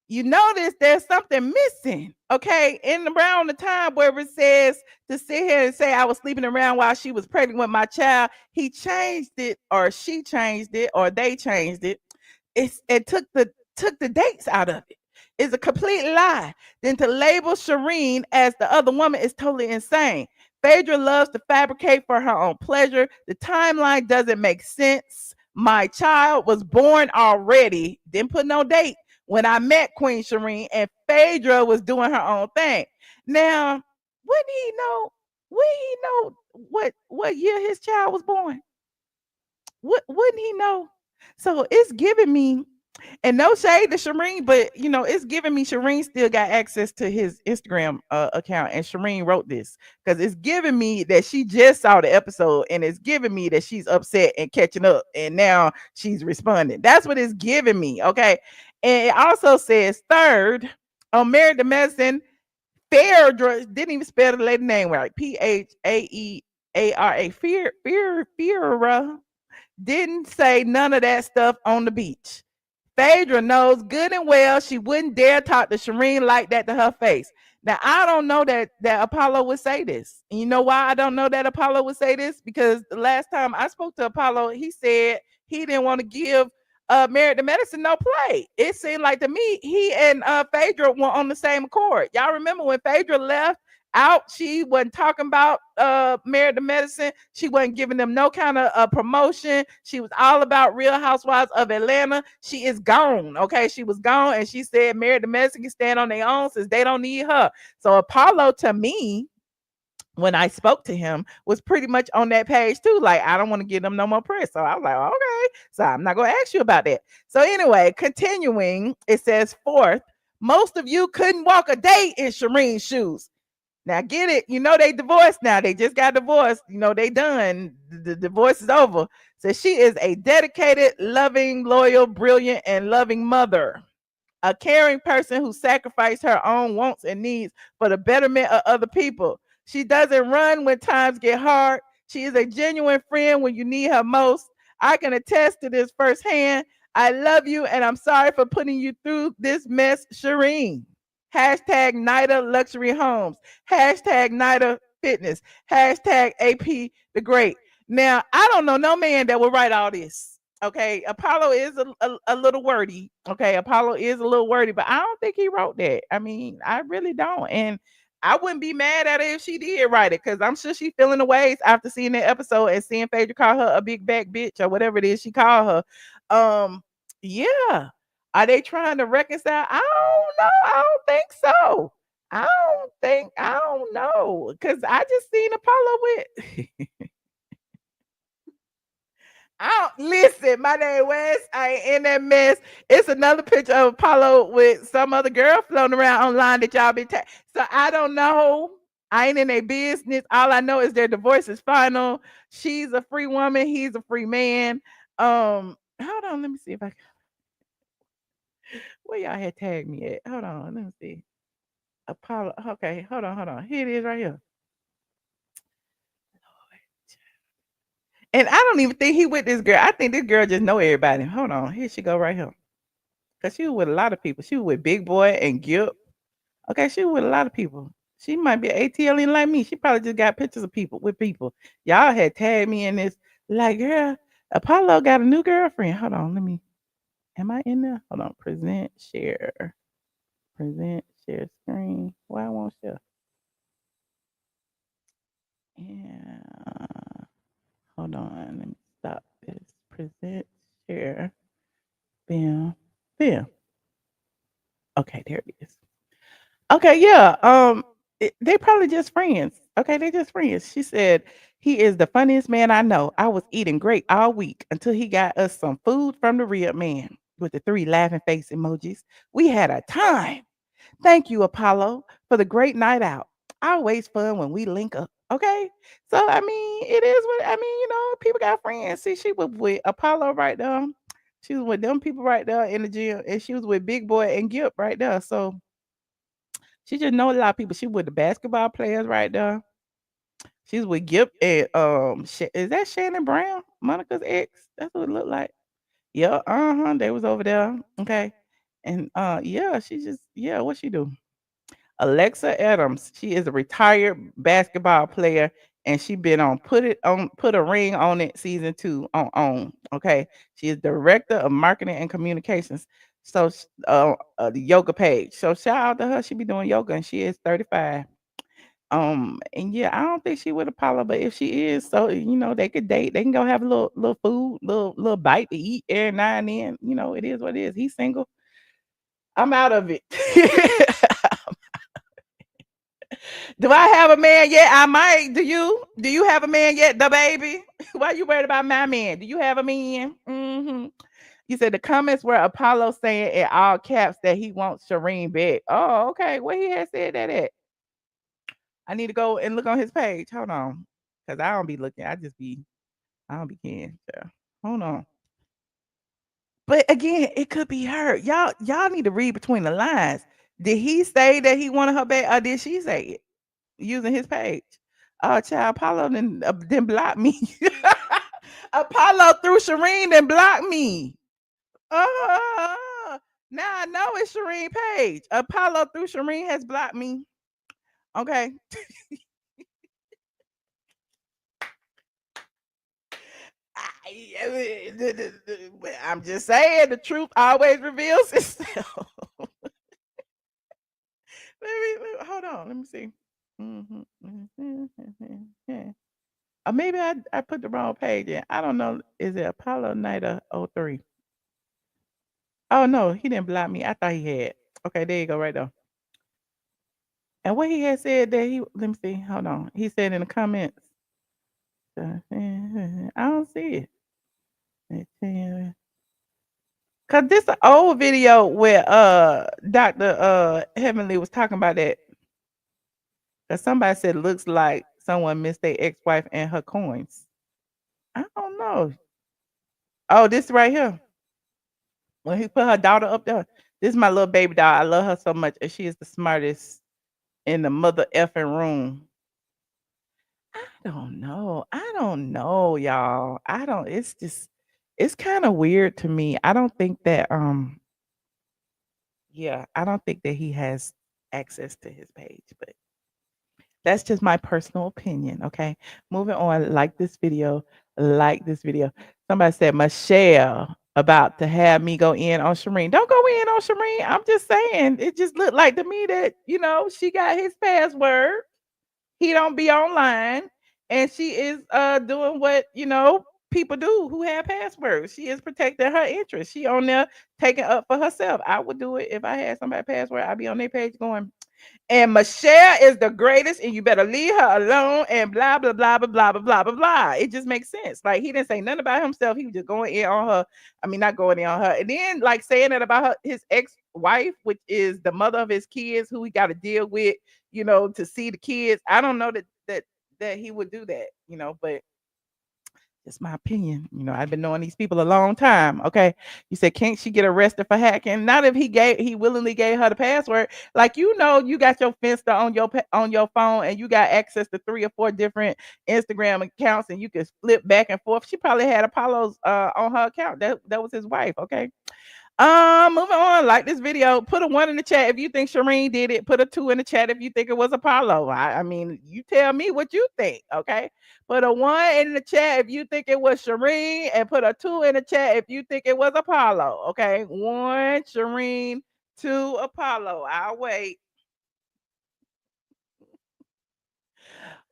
You notice there's something missing. Okay. In around the time where it says to sit here and say I was sleeping around while she was pregnant with my child, he changed it, or she changed it, or they changed it. It took the dates out of it. It's a complete lie. Then to label Sherein as the other woman is totally insane. Phaedra loves to fabricate for her own pleasure. The timeline doesn't make sense. My child was born already, didn't put no date, when I met Queen Sherein, and Phaedra was doing her own thing. Now, wouldn't he know? Would he know what year his child was born? Wouldn't he know? So it's giving me, and no shade to Sherein, but it's giving me Sherein still got access to his Instagram account, and Sherein wrote this because it's giving me that she just saw the episode, and it's giving me that she's upset and catching up, and now she's responding. That's what it's giving me. Okay. And it also says third on Married to Medicine, Phaedra didn't even spell the lady name right. Phaeara. Phaedra didn't say none of that stuff on the beach. Phaedra knows good and well she wouldn't dare talk to Sherein like that to her face. Now, I don't know that Apollo would say this. And you know why I don't know that Apollo would say this? Because the last time I spoke to Apollo, he said he didn't want to give Married to Medicine no play. It seemed like to me he and Phaedra were on the same accord. Y'all remember when Phaedra left out, she wasn't talking about Married to Medicine. She wasn't giving them no kind of promotion. She was all about Real Housewives of Atlanta. She is gone. Okay, she was gone, and she said Married to Medicine can stand on their own since they don't need her. So Apollo, to me, when I spoke to him, was pretty much on that page too. Like, I don't want to give them no more press. So I was like, okay, so I'm not going to ask you about that. So anyway, continuing, it says fourth, most of you couldn't walk a day in Shereen's shoes. Now get it. They divorced now. They just got divorced. They done. The divorce is over. So she is a dedicated, loving, loyal, brilliant, and loving mother. A caring person who sacrificed her own wants and needs for the betterment of other people. She doesn't run when times get hard. She is a genuine friend when you need her most. I can attest to this firsthand. I love you, and I'm sorry for putting you through this mess, Sherein. Hashtag Nida Luxury Homes. Hashtag Nida Fitness. Hashtag AP the Great. Now, I don't know no man that will write all this. Okay, Apollo is a little wordy. Okay, Apollo is a little wordy, but I don't think he wrote that. I mean, I really don't. And I wouldn't be mad at her if she did write it, because I'm sure she's feeling the ways after seeing that episode and seeing Phaedra call her a big back bitch or whatever it is she called her. Yeah. Are they trying to reconcile? I don't know. I don't think so. I don't know. Because I just seen Apollo with. Listen, my name Wes. I ain't in that mess. It's another picture of Apollo with some other girl floating around online that y'all be so I don't know. I ain't in their business. All I know is their divorce is final. She's a free woman. He's a free man. Hold on. Let me see if I can. Where y'all had tagged me at? Hold on. Let me see. Apollo. Okay. Hold on. Here it is right here. And I don't even think he with this girl. I think this girl just know everybody. Hold on. Here she go right here. Because she was with a lot of people. She was with Big Boy and Gip. Okay, she was with a lot of people. She might be an ATLien like me. She probably just got pictures of people with people. Y'all had tagged me in this. Like, girl, Apollo got a new girlfriend. Hold on. Am I in there? Hold on. Present, share screen. Why I won't share? Yeah. Hold on. Let me stop this. Present, share. Bam. Okay, there it is. Okay, yeah. They probably just friends. Okay, they just friends. She said He is the funniest man I know. I was eating great all week until he got us some food from the real man with the 3 laughing face emojis. We had a time. Thank you, Apollo, for the great night out. Always fun when we link up. Okay. So I mean, it is what I mean, people got friends. See, she was with Apollo right there. She was with them people right there in the gym, and she was with Big Boy and Gip right there. So she just know a lot of people. She with the basketball players right there. She's with Gip and is that Shannon Brown, Monica's ex? That's what it looked like. Yeah, they was over there. Okay. And yeah, she just what she do? Alexa Adams. She is a retired basketball player, and she been on Put a Ring on It season 2 on. Okay, she is director of marketing and communications. So the yoga page. So shout out to her. She be doing yoga, and she is 35. And yeah, I don't think she with Apollo, but if she is, so they could date. They can go have a little food, little bite to eat every now and then. It is what it is. He's single. I'm out of it. Do I have a man yet? I might. Do you? Do you have a man yet, the baby? Why you worried about my man? Do you have a man? You said the comments were Apollo saying in all caps that he wants Sherein back. Oh, okay. Where he had said that at? I need to go and look on his page. Hold on. Because I don't be looking. I don't be caring. So, hold on. But again, it could be her. Y'all need to read between the lines. Did he say that he wanted her back, or did she say it using his page? Child, Apollo then block me. Apollo through Sherein then block me. Now I know it's Sherein page. Apollo through Sherein has blocked me. Okay. I'm just saying the truth always reveals itself. Hold on, let me see. Or maybe I put the wrong page in. I don't know. Is it Apollo Nida 03? Oh no, he didn't block me. I thought he had. Okay, there you go, right there. And what he had said that let me see. Hold on. He said in the comments. I don't see it. Cause this an old video where Dr. Heavenly was talking about that. Cause somebody said it looks like someone missed their ex-wife and her coins. I don't know. Oh, this right here. When he put her daughter up there. This is my little baby doll. I love her so much, and she is the smartest in the mother effing room. I don't know, y'all. It's kind of weird to me. I don't think that I don't think that he has access to his page, but that's just my personal opinion. Okay. Moving on. Like this video. Somebody said Michelle about to have me go in on Sherein. Don't go in on Sherein. I'm just saying. It just looked like to me that, she got his password. He don't be online. And she is doing what, people do who have passwords. She is protecting her interests. She on there taking up for herself. I would do it if I had somebody password. I'd be on their page going, and Michelle is the greatest, and you better leave her alone, and blah, blah, blah, blah, blah, blah, blah, blah, blah. It just makes sense. Like, he didn't say nothing about himself. He was just going in on her. I mean, not going in on her. And then, like, saying that about his ex-wife, which is the mother of his kids, who he got to deal with, to see the kids. I don't know that he would do that, but it's my opinion. I've been knowing these people a long time. Okay. You said, can't she get arrested for hacking? Not if he willingly gave her the password. Like, you got your Finsta on your phone, and you got access to 3 or 4 different Instagram accounts, and you can flip back and forth. She probably had Apollo's on her account. That was his wife. Okay. Moving on. Like this video. Put a 1 in the chat if you think Sherein did it. Put a 2 in the chat if you think it was Apollo. I mean, you tell me what you think. Okay. Put a 1 in the chat if you think it was Sherein, and put a 2 in the chat if you think it was Apollo. Okay. 1 Sherein, 2 Apollo. I'll wait.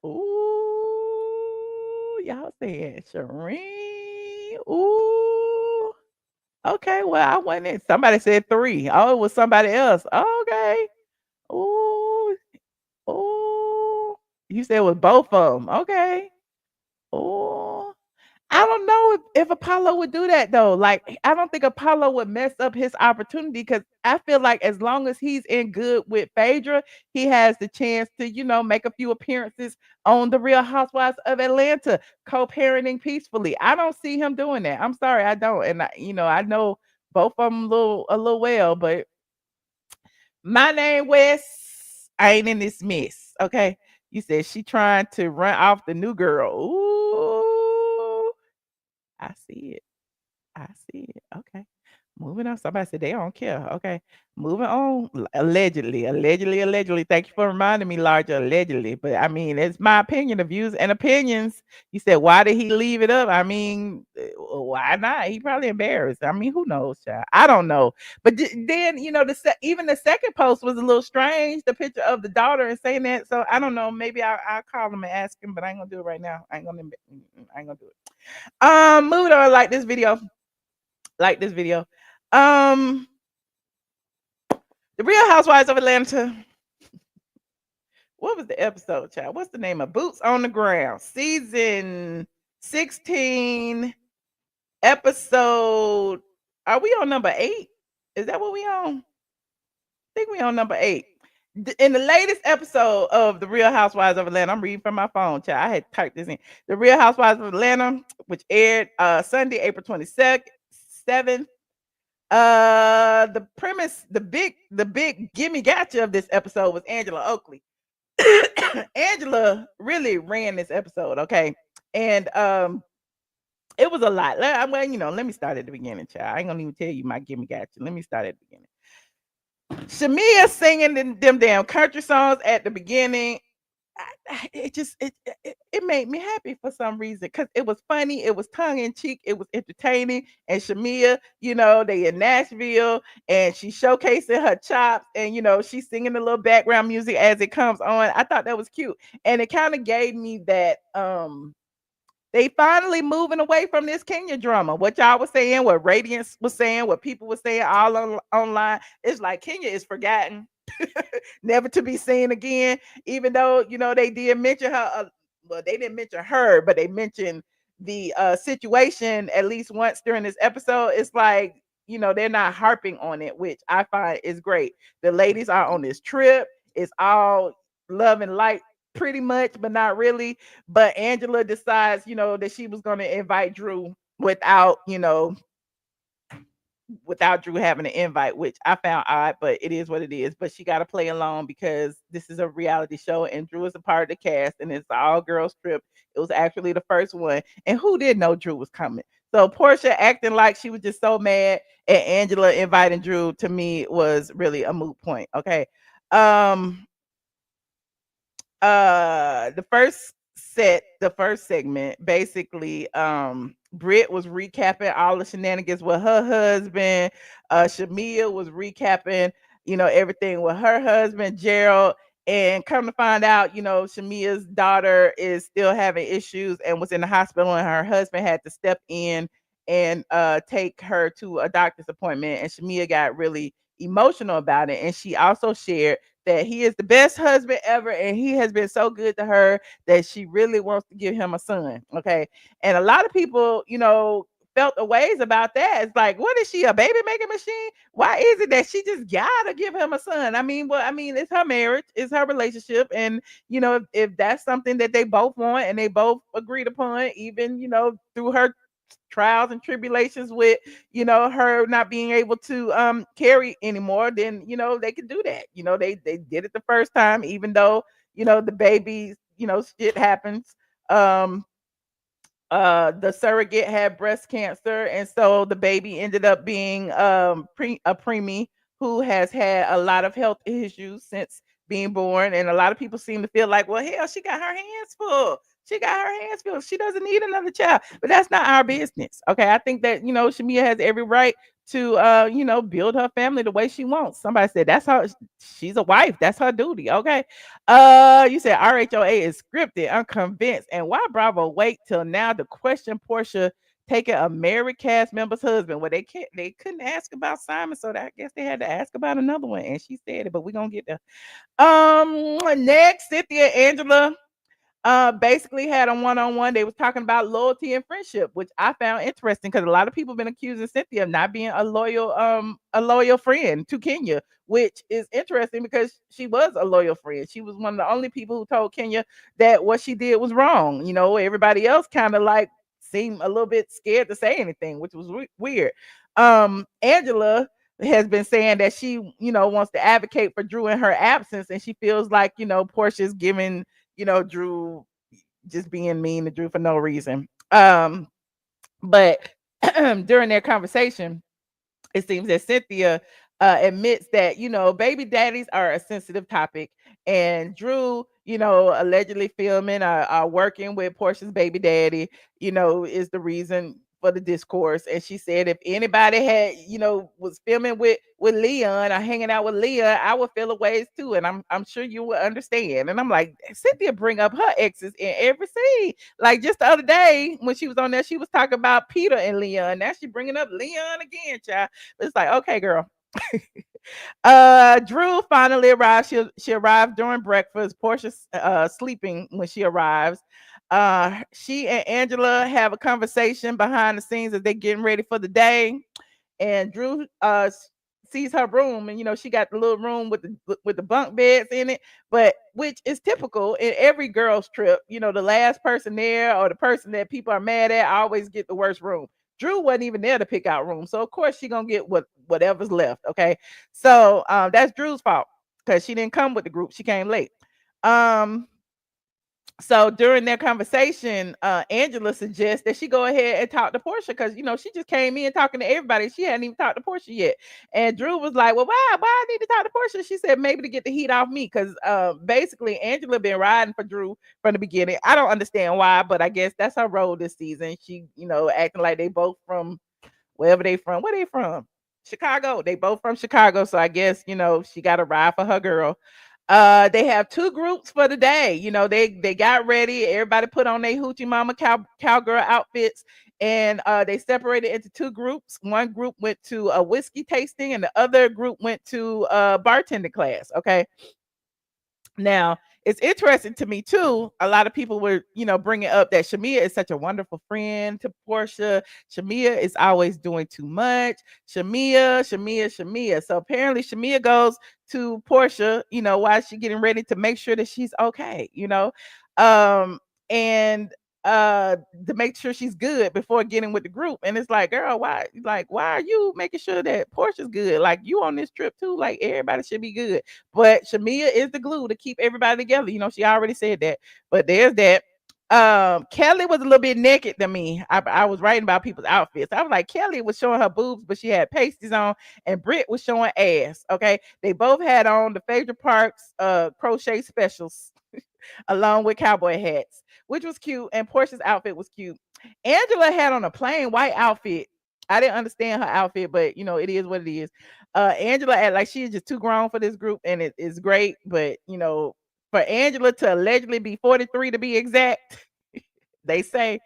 Ooh, y'all saying Sherein. Ooh. Okay, well, I wasn't in. Somebody said 3. Oh, it was somebody else. Okay. Ooh. Ooh. You said it was both of them. Okay. Oh, I don't know if Apollo would do that though. Like, I don't think Apollo would mess up his opportunity because I feel like as long as he's in good with Phaedra, he has the chance to, make a few appearances on the Real Housewives of Atlanta, co-parenting peacefully. I don't see him doing that. I'm sorry, I don't. And I know both of them a little well, but my name Wes. I ain't in this mess. Okay. You said she trying to run off the new girl. Ooh, I see it. I see it. Okay. Moving on. Somebody said they don't care. Okay. Moving on. Allegedly. Allegedly. Allegedly. Thank you for reminding me, larger. Allegedly. But I mean, it's my opinion, the views and opinions. You said, why did he leave it up? I mean, why not? He probably embarrassed. I mean, who knows, child? I don't know. But then, even the second post was a little strange. The picture of the daughter and saying that. So I don't know. Maybe I'll call him and ask him, but I ain't gonna do it right now. I ain't gonna do it. Moving on. Like this video. Like this video. The Real Housewives of Atlanta. What was the episode, child? What's the name of Boots on the Ground? Season 16, episode. Are we on number 8? Is that what we on? I think we on number 8. In the latest episode of The Real Housewives of Atlanta, I'm reading from my phone, child. I had typed this in. The Real Housewives of Atlanta, which aired Sunday, April 22nd, 7th. The premise, the big gimme gotcha of this episode was Angela Oakley. Angela really ran this episode, okay? And it was a lot. Well, let me start at the beginning, child. I ain't gonna even tell you my gimme gotcha. Let me start at the beginning. Shamia singing them damn country songs at the beginning. It made me happy for some reason because it was funny, it was tongue in cheek, it was entertaining. And Shamia, they in Nashville and she's showcasing her chops and she's singing the little background music as it comes on. I thought that was cute, and it kind of gave me that they finally moving away from this Kenya drama. What y'all was saying, what Radiance was saying, what people were saying all online. It's like Kenya is forgotten, never to be seen again. Even though they did mention her. Well, they didn't mention her, but they mentioned the situation at least once during this episode. It's like they're not harping on it, which I find is great. The ladies are on this trip. It's all love and light pretty much, but not really. But Angela decides, that she was going to invite Drew without Drew having an invite, which I found odd, but it is what it is. But she got to play along because this is a reality show and Drew is a part of the cast and it's an all girls trip. It was actually the first one. And who did know Drew was coming? So Porsha acting like she was just so mad at Angela inviting Drew, to me, was really a moot point. Okay. The first segment, basically, Britt was recapping all the shenanigans with her husband. Shamia was recapping, everything with her husband, Gerald. And come to find out, Shamia's daughter is still having issues and was in the hospital, and her husband had to step in and take her to a doctor's appointment. And Shamia got really emotional about it. And she also shared that he is the best husband ever and he has been so good to her that she really wants to give him a son. Okay. And a lot of people, felt the ways about that. It's like, what is she, a baby making machine? Why is it that she just gotta give him a son? It's her marriage, it's her relationship. And if that's something that they both want and they both agreed upon, even through her trials and tribulations with her not being able to carry anymore, then they could do that. They did it the first time, even though the baby, shit happens. The surrogate had breast cancer, and so the baby ended up being a preemie who has had a lot of health issues since being born. And a lot of people seem to feel like, well, hell, she got her hands full. She got her hands full. She doesn't need another child. But that's not our business. Okay. I think that, Shamia has every right to build her family the way she wants. Somebody said that's how she's a wife. That's her duty. Okay. You said RHOA is scripted. I'm convinced. And why Bravo wait till now to question Porsha taking a married cast member's husband? Well, they couldn't ask about Simon, so I guess they had to ask about another one. And she said it, but we're gonna get there. Next, Cynthia and Angela basically had a one-on-one. They was talking about loyalty and friendship, which I found interesting because a lot of people been accusing Cynthia of not being a loyal friend to Kenya, which is interesting because she was a loyal friend. She was one of the only people who told Kenya that what she did was wrong. Everybody else kind of like seemed a little bit scared to say anything, which was weird. Angela has been saying that she, wants to advocate for Drew in her absence, and she feels like, Portia's giving, Drew just being mean to Drew for no reason. But during their conversation, it seems that Cynthia admits that, baby daddies are a sensitive topic, and Drew, allegedly filming working with Portia's baby daddy, is the reason for the discourse. And she said if anybody had, was filming with Leon or hanging out with Leah, I would feel a ways too, and I'm sure you will understand. And I'm like, Cynthia bring up her exes in every scene. Like just the other day when she was on there, she was talking about Peter and Leon. Now she bringing up Leon again, child. But it's like, okay, girl. Drew finally arrived. She arrived during breakfast. Portia's sleeping when she arrives. She and Angela have a conversation behind the scenes as they getting ready for the day. And Drew sees her room, and she got the little room with the bunk beds in it, but which is typical in every girl's trip. The last person there or the person that people are mad at always get the worst room. Drew wasn't even there to pick out rooms, so of course she gonna get whatever's left. Okay, so that's Drew's fault because she didn't come with the group; she came late. So during their conversation, Angela suggests that she go ahead and talk to Porsha because she just came in talking to everybody. She hadn't even talked to Porsha yet. And Drew was like, "Well, why I need to talk to Porsha?" She said maybe to get the heat off me because basically Angela been riding for Drew from the beginning. I don't understand why, but I guess that's her role this season. She, acting like they both from wherever they from. Where they from? Chicago. They both from Chicago, so I guess she got to ride for her girl. They have two groups for the day. They got ready. Everybody put on their hoochie mama cowgirl outfits, and they separated into two groups. One group went to a whiskey tasting, and the other group went to bartending class. Okay. Now, it's interesting to me too. A lot of people were, bringing up that Shamia is such a wonderful friend to Porsha. Shamia is always doing too much. Shamia. So apparently Shamia goes to Porsha, while she's getting ready to make sure that she's okay, and to make sure she's good before getting with the group. And it's like, girl, why are you making sure that Portia's good? Like, you on this trip too, like everybody should be good. But Shamia is the glue to keep everybody together. She already said that. But there's that. Kelli was a little bit naked to me. I was writing about people's outfits. I was like, Kelli was showing her boobs, but she had pasties on, and Britt was showing ass. Okay, they both had on the Phaedra Parks crochet specials along with cowboy hats, which was cute. And Portia's outfit was cute. Angela had on a plain white outfit. I didn't understand her outfit, but it is what it is. Angela act like she is just too grown for this group, and it is great. But for Angela to allegedly be 43 to be exact, they say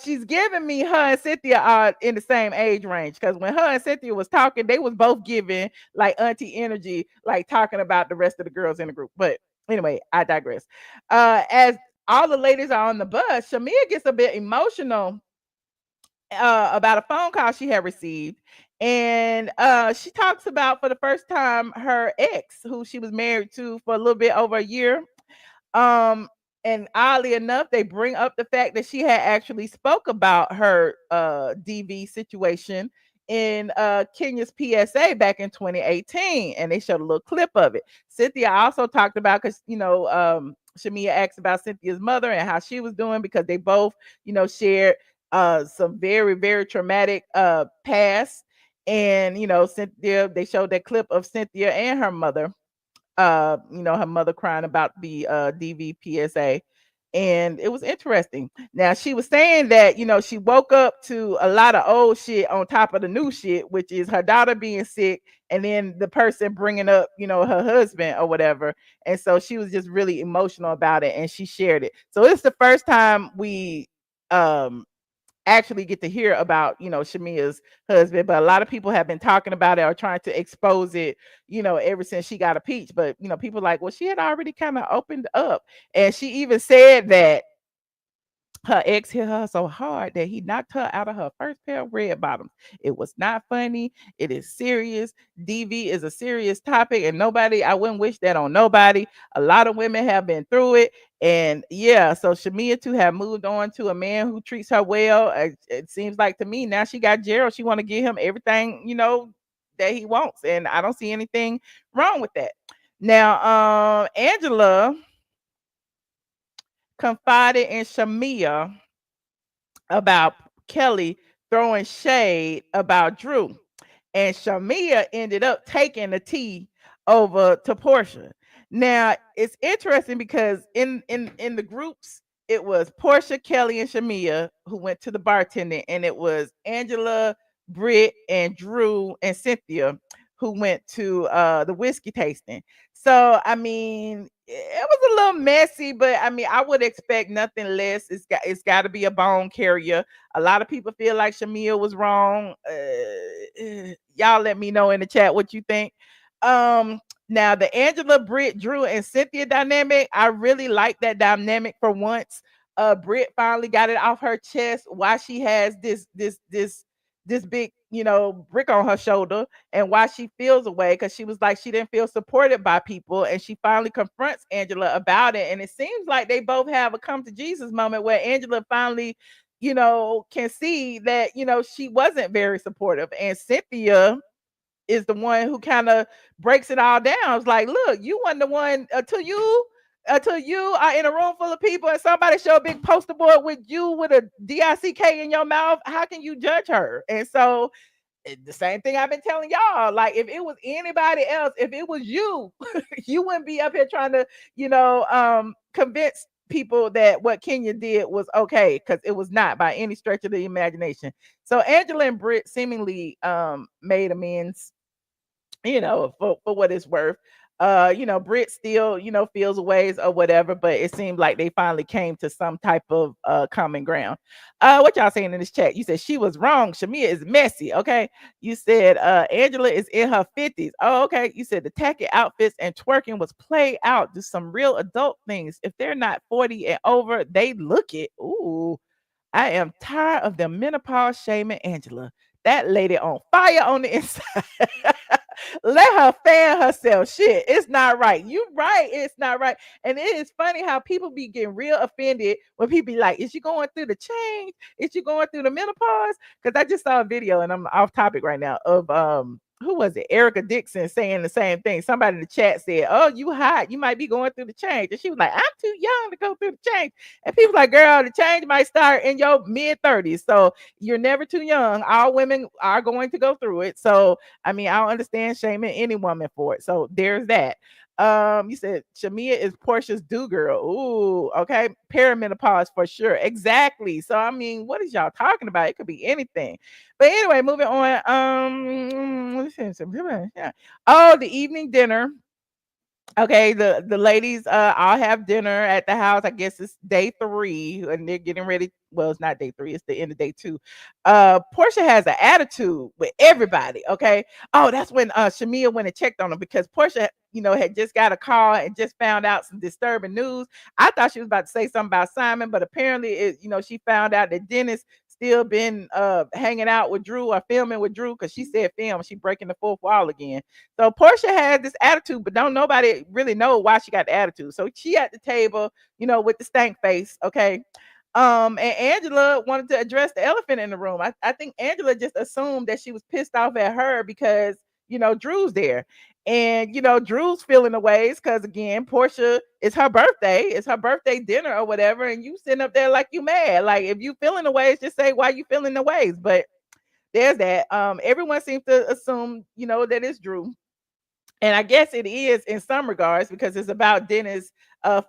she's giving me her and Cynthia are in the same age range, because when her and Cynthia was talking, they was both giving like auntie energy, like talking about the rest of the girls in the group. But anyway, I digress. As all the ladies are on the bus, Shamia gets a bit emotional about a phone call she had received. And she talks about for the first time her ex, who she was married to for a little bit over a year. And oddly enough, they bring up the fact that she had actually spoke about her DV situation in Kenya's PSA back in 2018, and they showed a little clip of it. Cynthia also talked about, because Shamia asked about Cynthia's mother and how she was doing, because they both shared some very, very traumatic past. And Cynthia, they showed that clip of Cynthia and her mother, her mother crying about the DV PSA. And it was interesting. Now, she was saying that she woke up to a lot of old shit on top of the new shit, which is her daughter being sick, and then the person bringing up her husband or whatever. And so she was just really emotional about it, and she shared it. So it's the first time we actually get to hear about, Shamia's husband. But a lot of people have been talking about it or trying to expose it, ever since she got impeached. But, people like, well, she had already kind of opened up. And she even said that her ex hit her so hard that he knocked her out of her first pair of red bottoms. It was not funny. It is serious. DV is a serious topic, and I wouldn't wish that on nobody. A lot of women have been through it. And yeah, so Shamia to have moved on to a man who treats her well. It seems like to me now she got Gerald. She want to give him everything, that he wants. And I don't see anything wrong with that. Now, Angela confided in Shamia about Kelli throwing shade about Drew. And Shamia ended up taking the tea over to Porsha. Now it's interesting because in the groups, it was Porsha, Kelli, and Shamia who went to the bartending, and it was Angela, Britt, and Drew and Cynthia who went to the whiskey tasting. So I mean, it was a little messy, but I mean, I would expect nothing less. It's got to be a bone carrier. A lot of people feel like Shamia was wrong. Y'all let me know in the chat what you think. Now the Angela, Britt, Drew, and Cynthia dynamic, I really like that dynamic for once. Britt finally got it off her chest why she has this big, brick on her shoulder, and why she feels away, because she was like she didn't feel supported by people, and she finally confronts Angela about it. And it seems like they both have a come to Jesus moment where Angela finally, can see that, she wasn't very supportive, and Cynthia is the one who kind of breaks it all down. It's like, look, you wasn't the one until you are in a room full of people and somebody show a big poster board with you with a DICK in your mouth. How can you judge her? And so the same thing I've been telling y'all. Like, if it was anybody else, if it was you, you wouldn't be up here trying to, convince people that what Kenya did was okay, because it was not by any stretch of the imagination. So Angela and Britt seemingly made amends, for what it's worth. Britt still, feels ways or whatever, but it seemed like they finally came to some type of common ground. What y'all saying in this chat? You said she was wrong. Shamia is messy. Okay. You said Angela is in her 50s. Oh, okay. You said the tacky outfits and twerking was played out. Do some real adult things. If they're not 40 and over, they look it. Ooh. I am tired of the menopause shaming Angela. That lady on fire on the inside. Let her fan herself. Shit, it's not right. You right, it's not right. And it is funny how people be getting real offended when people be like, is she going through the change? Is she going through the menopause? Because I just saw a video, and I'm off topic right now, of who was it? Erica Dixon saying the same thing. Somebody in the chat said, oh, you hot. You might be going through the change. And she was like, I'm too young to go through the change. And people like, girl, the change might start in your mid-30s. So you're never too young. All women are going to go through it. So, I mean, I don't understand shaming any woman for it. So there's that. You said Shamia is Portia's do girl. Ooh, okay. Perimenopause for sure. Exactly. So I mean, what is y'all talking about? It could be anything. But anyway, moving on. Yeah. Oh, the evening dinner. Okay, the ladies all have dinner at the house. I guess it's day 3, and they're getting ready. Well, it's not day 3, it's the end of day 2. Porsha has an attitude with everybody. Okay. Oh, that's when Shamia went and checked on them, because Porsha, had just got a call and just found out some disturbing news. I thought she was about to say something about Simon, but apparently she found out that Dennis still been hanging out with Drew or filming with Drew, because she said film. She breaking the fourth wall again. So Porsha had this attitude, but don't nobody really know why she got the attitude. So she at the table, with the stank face. Okay. And Angela wanted to address the elephant in the room. I think Angela just assumed that she was pissed off at her because, Drew's there. And, Drew's feeling the ways because, again, Porsha, it's her birthday. It's her birthday dinner or whatever. And you sitting up there like you mad. Like, if you feeling the ways, just say why you feeling the ways. But there's that. Everyone seems to assume, that it's Drew. And I guess it is in some regards, because it's about Dennis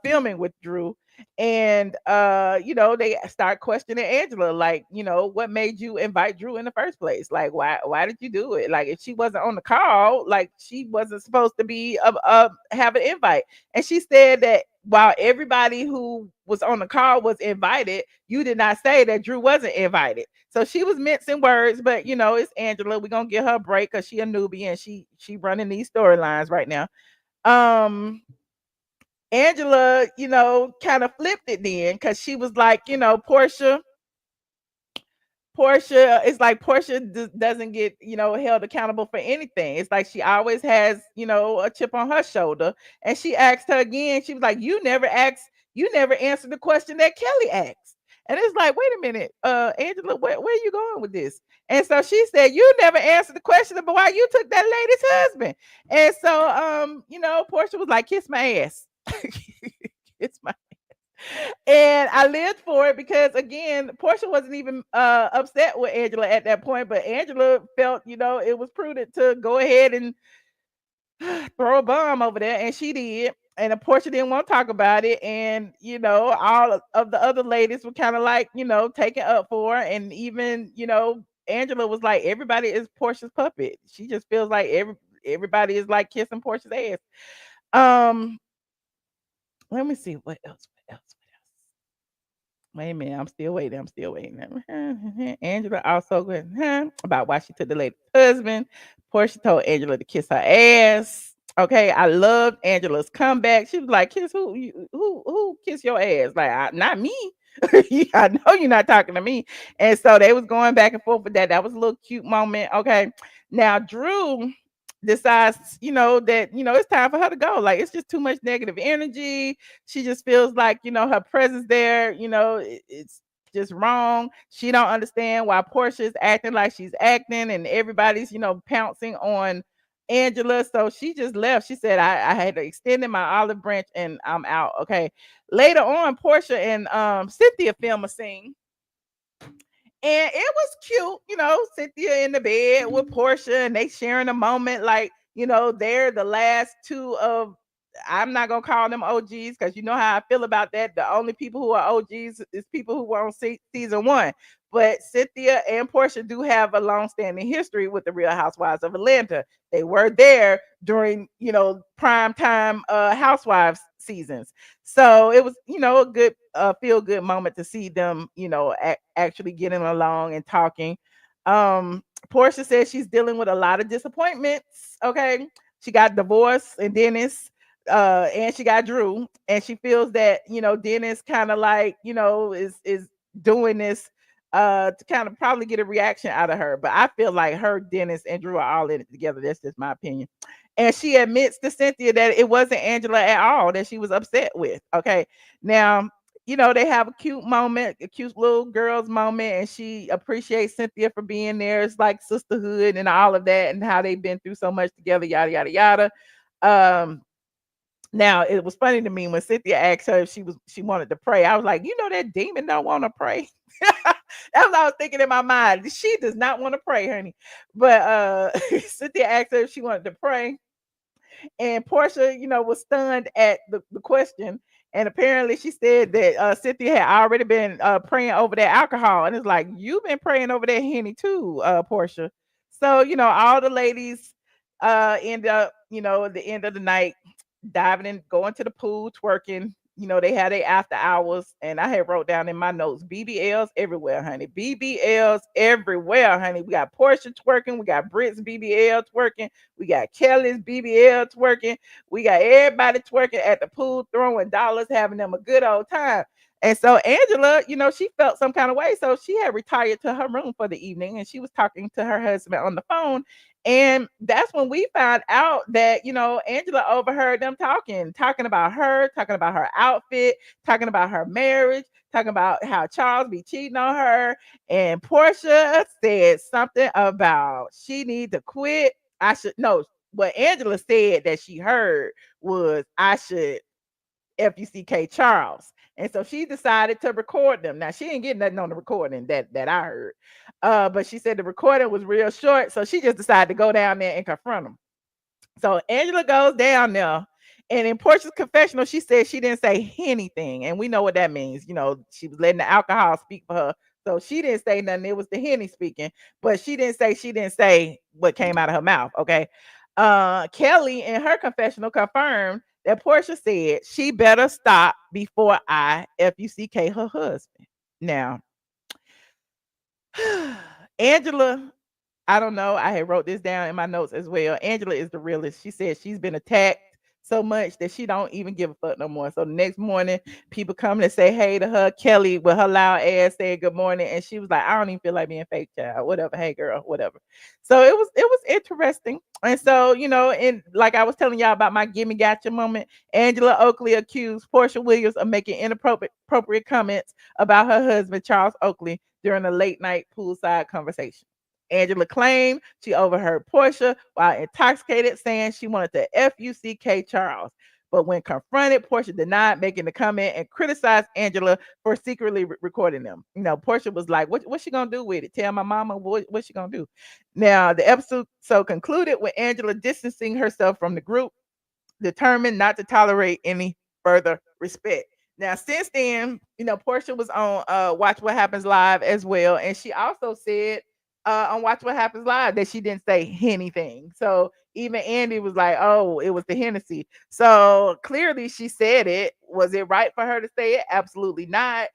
filming with Drew. And they start questioning Angela, like, what made you invite Drew in the first place? Like, why did you do it? Like, if she wasn't on the call, like, she wasn't supposed to be have an invite. And she said that while everybody who was on the call was invited, you did not say that Drew wasn't invited. So she was mincing words, but it's Angela. We're gonna give her a break because she a newbie and she running these storylines right now. Angela, kind of flipped it then because she was like, Porsha, it's like Porsha doesn't get, held accountable for anything. It's like she always has, a chip on her shoulder. And she asked her again. She was like, you never answered the question that Kelli asked. And it's like, wait a minute, Angela, where are you going with this? And so she said, you never answered the question about why you took that lady's husband. And so, Porsha was like, kiss my ass. Kiss my and I lived for it because again, Porsha wasn't even upset with Angela at that point, but Angela felt, it was prudent to go ahead and throw a bomb over there, and she did. And Porsha didn't want to talk about it, and all of the other ladies were kind of like, taking up for her, and even Angela was like, everybody is Porsha's puppet. She just feels like everybody is like kissing Porsha's ass. Let me see what else. Wait a minute, I'm still waiting. Angela also went about why she took the lady's husband. Porsha told Angela to kiss her ass. Okay, I loved Angela's comeback. She was like, "Kiss who? Who kiss your ass? Like, not me. I know you're not talking to me." And so they was going back and forth with that. That was a little cute moment. Okay, now Drew decides, that it's time for her to go. Like, it's just too much negative energy. She just feels like, her presence there, it's just wrong. She don't understand why Porsha is acting like she's acting, and everybody's, pouncing on Angela. So she just left. She said, I had extended my olive branch and I'm out. Okay. Later on, Porsha and Cynthia film a scene. And it was cute, Cynthia in the bed with Porsha, and they sharing a moment like, they're the last two of, I'm not gonna call them OGs because you know how I feel about that. The only people who are OGs is people who were on season one. But Cynthia and Porsha do have a long-standing history with the Real Housewives of Atlanta. They were there during, prime time Housewives seasons. So it was, a good feel good moment to see them, actually getting along and talking. Porsha says she's dealing with a lot of disappointments. Okay. She got divorced and Dennis, and she got Drew, and she feels that, Dennis kind of like, is doing this to kind of probably get a reaction out of her. But I feel like her, Dennis, and Drew are all in it together. That's just my opinion. And she admits to Cynthia that it wasn't Angela at all that she was upset with. Okay. Now, they have a cute moment, a cute little girls moment, and she appreciates Cynthia for being there. It's like sisterhood and all of that, and how they've been through so much together, yada, yada, yada. Now it was funny to me when Cynthia asked her if she wanted to pray. I was like, that demon don't want to pray. That's what I was thinking in my mind. She does not want to pray, honey. But Cynthia asked her if she wanted to pray. And Porsha, was stunned at the question. And apparently she said that Cynthia had already been praying over that alcohol. And it's like, you've been praying over that Henny too, Porsha. So, all the ladies end up, at the end of the night, diving in, going to the pool, twerking. They had their after hours, and I had wrote down in my notes, BBLs everywhere, honey. BBLs everywhere, honey. We got Porsha twerking, we got Britt's BBL twerking, we got Kelly's BBL twerking, we got everybody twerking at the pool, throwing dollars, having them a good old time. And so Angela, she felt some kind of way. So she had retired to her room for the evening, and she was talking to her husband on the phone. And that's when we found out that, Angela overheard them talking about her, talking about her outfit, talking about her marriage, talking about how Charles be cheating on her. And Porsha said something about she need to quit. I should know what Angela said that she heard was I should FUCK Charles. And so she decided to record them. Now she ain't getting nothing on the recording that I heard. But she said the recording was real short. So she just decided to go down there and confront them. So Angela goes down there. And in Porsha's confessional, she said she didn't say anything. And we know what that means. She was letting the alcohol speak for her. So she didn't say nothing. It was the Henny speaking. But she didn't say what came out of her mouth. Okay. Kelli in her confessional confirmed that Porsha said she better stop before I FUCK her husband. Now, Angela, I don't know. I had wrote this down in my notes as well. Angela is the realest. She said she's been attacked so much that she don't even give a fuck no more. So the next morning, people come to say hey to her. Kelli with her loud ass saying good morning, and she was like, "I don't even feel like being fake, child. Whatever. Hey, girl. Whatever." So it was interesting. And so and like I was telling y'all about my gimme gotcha moment, Angela Oakley accused Porsha Williams of making inappropriate comments about her husband Charles Oakley during a late night poolside conversation. Angela claimed she overheard Porsha while intoxicated saying she wanted to FUCK Charles. But when confronted, Porsha denied making the comment and criticized Angela for secretly recording them. Porsha was like, what's she going to do with it? Tell my mama what's she going to do? Now, the episode concluded with Angela distancing herself from the group, determined not to tolerate any further respect. Now, since then, Porsha was on Watch What Happens Live as well. And she also said on Watch What Happens Live that she didn't say anything. So even Andy was like, oh, it was the Hennessy. So clearly she said it. Was it right for her to say it? Absolutely not.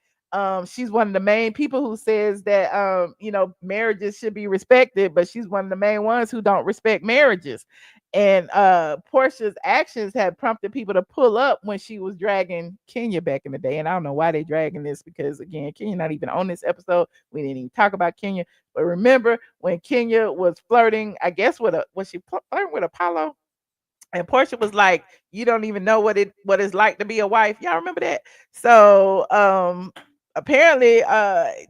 She's one of the main people who says that marriages should be respected, but she's one of the main ones who don't respect marriages. And Porsha's actions had prompted people to pull up when she was dragging Kenya back in the day. And I don't know why they dragging this, because again, Kenya not even on this episode. We didn't even talk about Kenya. But remember when Kenya was flirting, I guess was she flirting with Apollo? And Porsha was like, "You don't even know what it's like to be a wife." Y'all remember that? So apparently,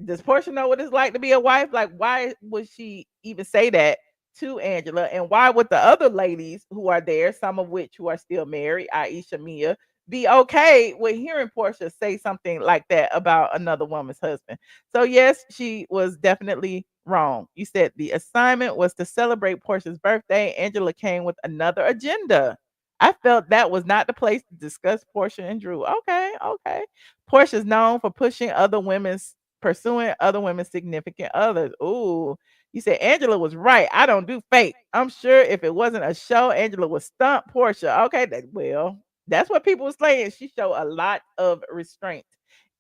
does Porsha know what it's like to be a wife? Like, why would she even say that to Angela? And why would the other ladies who are there, some of which who are still married, Aisha, Mia, be okay with hearing Porsha say something like that about another woman's husband? So yes, she was definitely wrong. You said the assignment was to celebrate Porsha's birthday. Angela came with another agenda. I felt that was not the place to discuss Porsha and Drew. Okay. Porsha's known for pursuing other women's significant others. Ooh. You said Angela was right. I don't do fake. I'm sure if it wasn't a show, Angela would stump Porsha. Okay, that's what people were saying. She showed a lot of restraint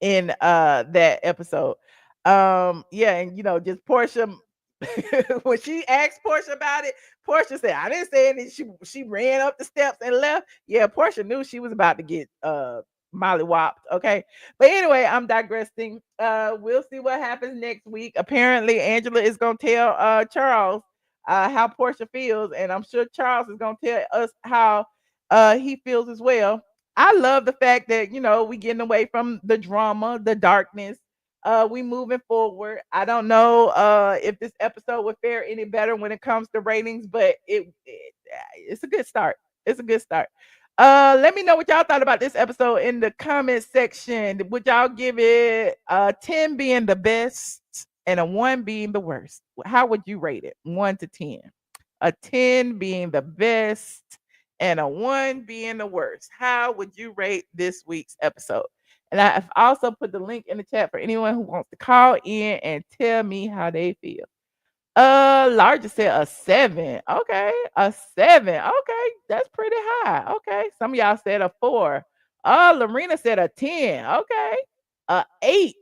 in that episode. Yeah, and just Porsha when she asked Porsha about it, Porsha said, "I didn't say anything." She ran up the steps and left. Yeah, Porsha knew she was about to get mollywopped. Okay. But anyway, I'm digressing. We'll see what happens next week. Apparently, Angela is gonna tell Charles how Porsha feels, and I'm sure Charles is gonna tell us how he feels as well. I love the fact that we getting away from the drama, the darkness. We moving forward. I don't know if this episode would fare any better when it comes to ratings, but it's a good start. It's a good start. Let me know what y'all thought about this episode in the comment section. Would y'all give it 10 being the best and a 1 being the worst? How would you rate it? 1 to 10. A 10 being the best and a 1 being the worst. How would you rate this week's episode? And I've also put the link in the chat for anyone who wants to call in and tell me how they feel. Larger said a 7. Okay, a 7. Okay, that's pretty high. Okay, some of y'all said a 4. Lorena said a 10. Okay, a 8.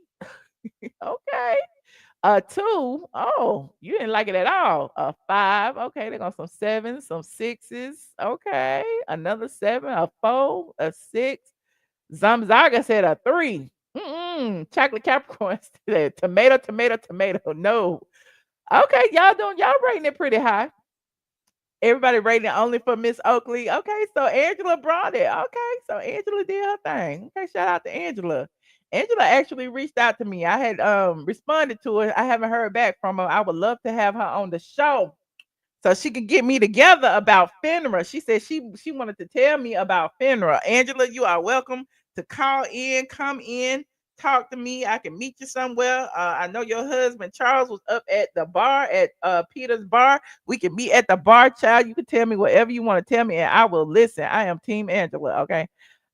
Okay, a 2. Oh, you didn't like it at all. A 5. Okay, they're going some 7s, some 6s. Okay, another 7, a 4, a 6. Zamzaga said a 3. Chocolate Capricorn said tomato. No. Okay, y'all rating it pretty high. Everybody rating it only for Miss Oakley. Okay, so Angela brought it. Okay, so Angela did her thing. Okay, shout out to Angela. Angela actually reached out to me. I had responded to her. I haven't heard back from her. I would love to have her on the show so she could get me together about FINRA. She said she wanted to tell me about FINRA. Angela, you are welcome to call in, come in, talk to me. I can meet you somewhere. I know your husband Charles was up at the bar at Peter's bar. We can meet at the bar, child. You can tell me whatever you want to tell me, and I will listen. I am Team Angela. Okay.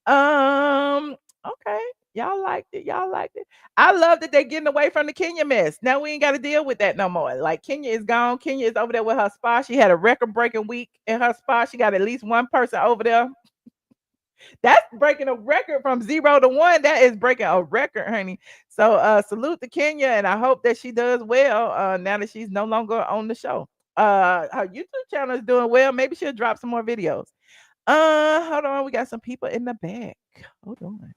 Okay. Y'all liked it. I love that they're getting away from the Kenya mess. Now we ain't got to deal with that no more. Like Kenya is gone. Kenya is over there with her spa. She had a record-breaking week in her spa. She got at least one person over there That's breaking a record from 0 to 1. That is breaking a record, honey. So salute to Kenya, and I hope that she does well now that she's no longer on the show. Her YouTube channel is doing well. Maybe she'll drop some more videos. Hold on, we got some people in the back. Hold on.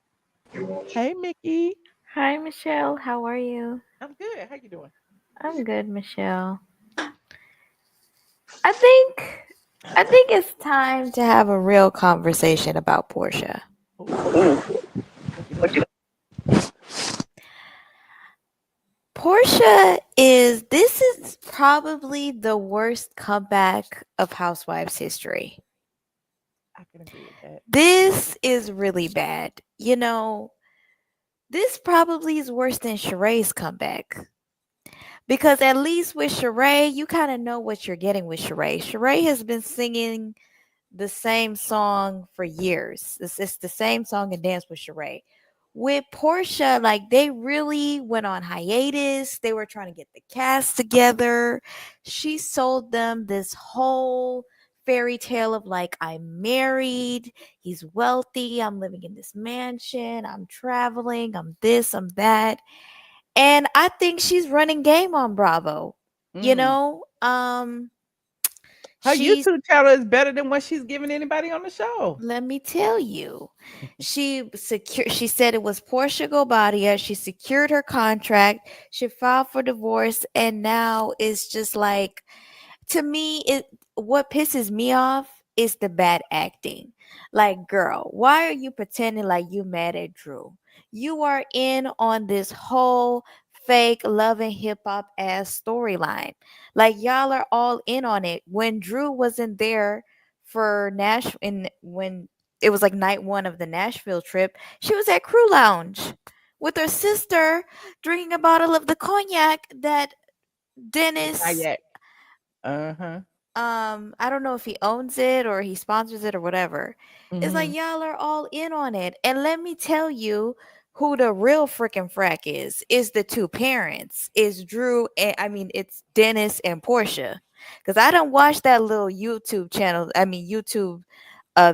Hey, Mickey. Hi, Michelle. How are you? I'm good. How you doing? I'm good, Michelle. I think it's time to have a real conversation about Porsha. Porsha this is probably the worst comeback of Housewives history. I can agree with that. This is really bad. You know, this probably is worse than Sheree's comeback. Because at least with Sheree, you kind of know what you're getting with Sheree. Sheree has been singing the same song for years. It's the same song and dance with Sheree. With Porsha, like they really went on hiatus. They were trying to get the cast together. She sold them this whole fairy tale of like, I'm married, he's wealthy, I'm living in this mansion, I'm traveling, I'm this, I'm that. And I think she's running game on Bravo. You know, her YouTube channel is better than what she's giving anybody on the show. Let me tell you, she said it was Porsha Gobadia. She secured her contract. She filed for divorce, and now it's just like, to me, what pisses me off is the bad acting. Like, girl, why are you pretending like you mad at Drew? You are in on this whole fake love and hip hop ass storyline. Like, y'all are all in on it. When Drew wasn't there for when it was like night 1 of the Nashville trip, she was at Crew Lounge with her sister drinking a bottle of the cognac that Dennis I don't know if he owns it or he sponsors it or whatever. It's like y'all are all in on it. And let me tell you who the real freaking frack is the two parents. Is Drew and it's Dennis and Porsha. Because I don't watch that little YouTube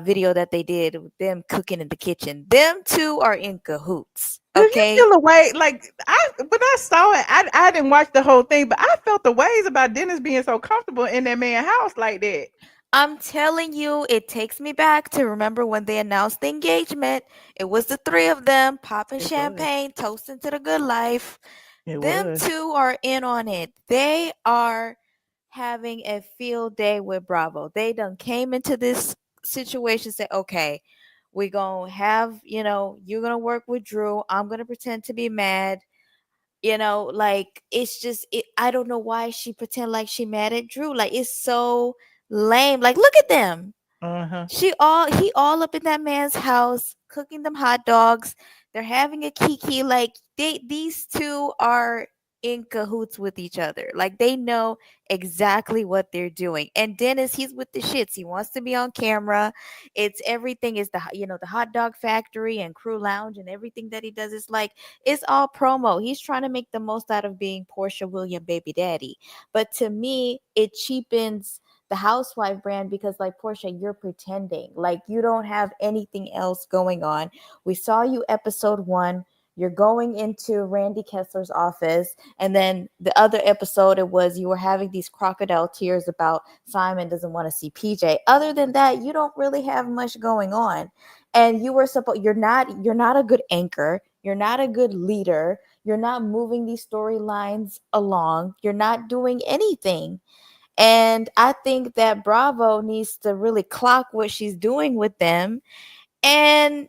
video that they did with them cooking in the kitchen. Them two are in cahoots. Okay. You feel a way like when I saw it, I didn't watch the whole thing, but I felt the ways about Dennis being so comfortable in that man's house like that. I'm telling you, it takes me back to remember when they announced the engagement. It was the three of them popping champagne, toasting to the good life. Them two are in on it. They are having a field day with Bravo. They done came into this situation, say, okay, we're gonna have, you're gonna work with Drew. I'm gonna pretend to be mad. Like it's just I don't know why she pretend like she mad at Drew. Like it's so lame. Like look at them. He all up in that man's house cooking them hot dogs. They're having a kiki. Like these two are in cahoots with each other. Like they know exactly what they're doing. And Dennis, he's with the shits. He wants to be on camera. It's everything is the hot dog factory and Crew Lounge and everything that he does is like it's all promo. He's trying to make the most out of being Porsha William baby daddy. But to me, it cheapens the housewife brand because like Porsha, you're pretending like you don't have anything else going on. We saw you episode 1. You're going into Randy Kessler's office. And then the other episode, it was you were having these crocodile tears about Simon doesn't want to see PJ. Other than that, you don't really have much going on. And you're not a good anchor. You're not a good leader. You're not moving these storylines along. You're not doing anything. And I think that Bravo needs to really clock what she's doing with them and,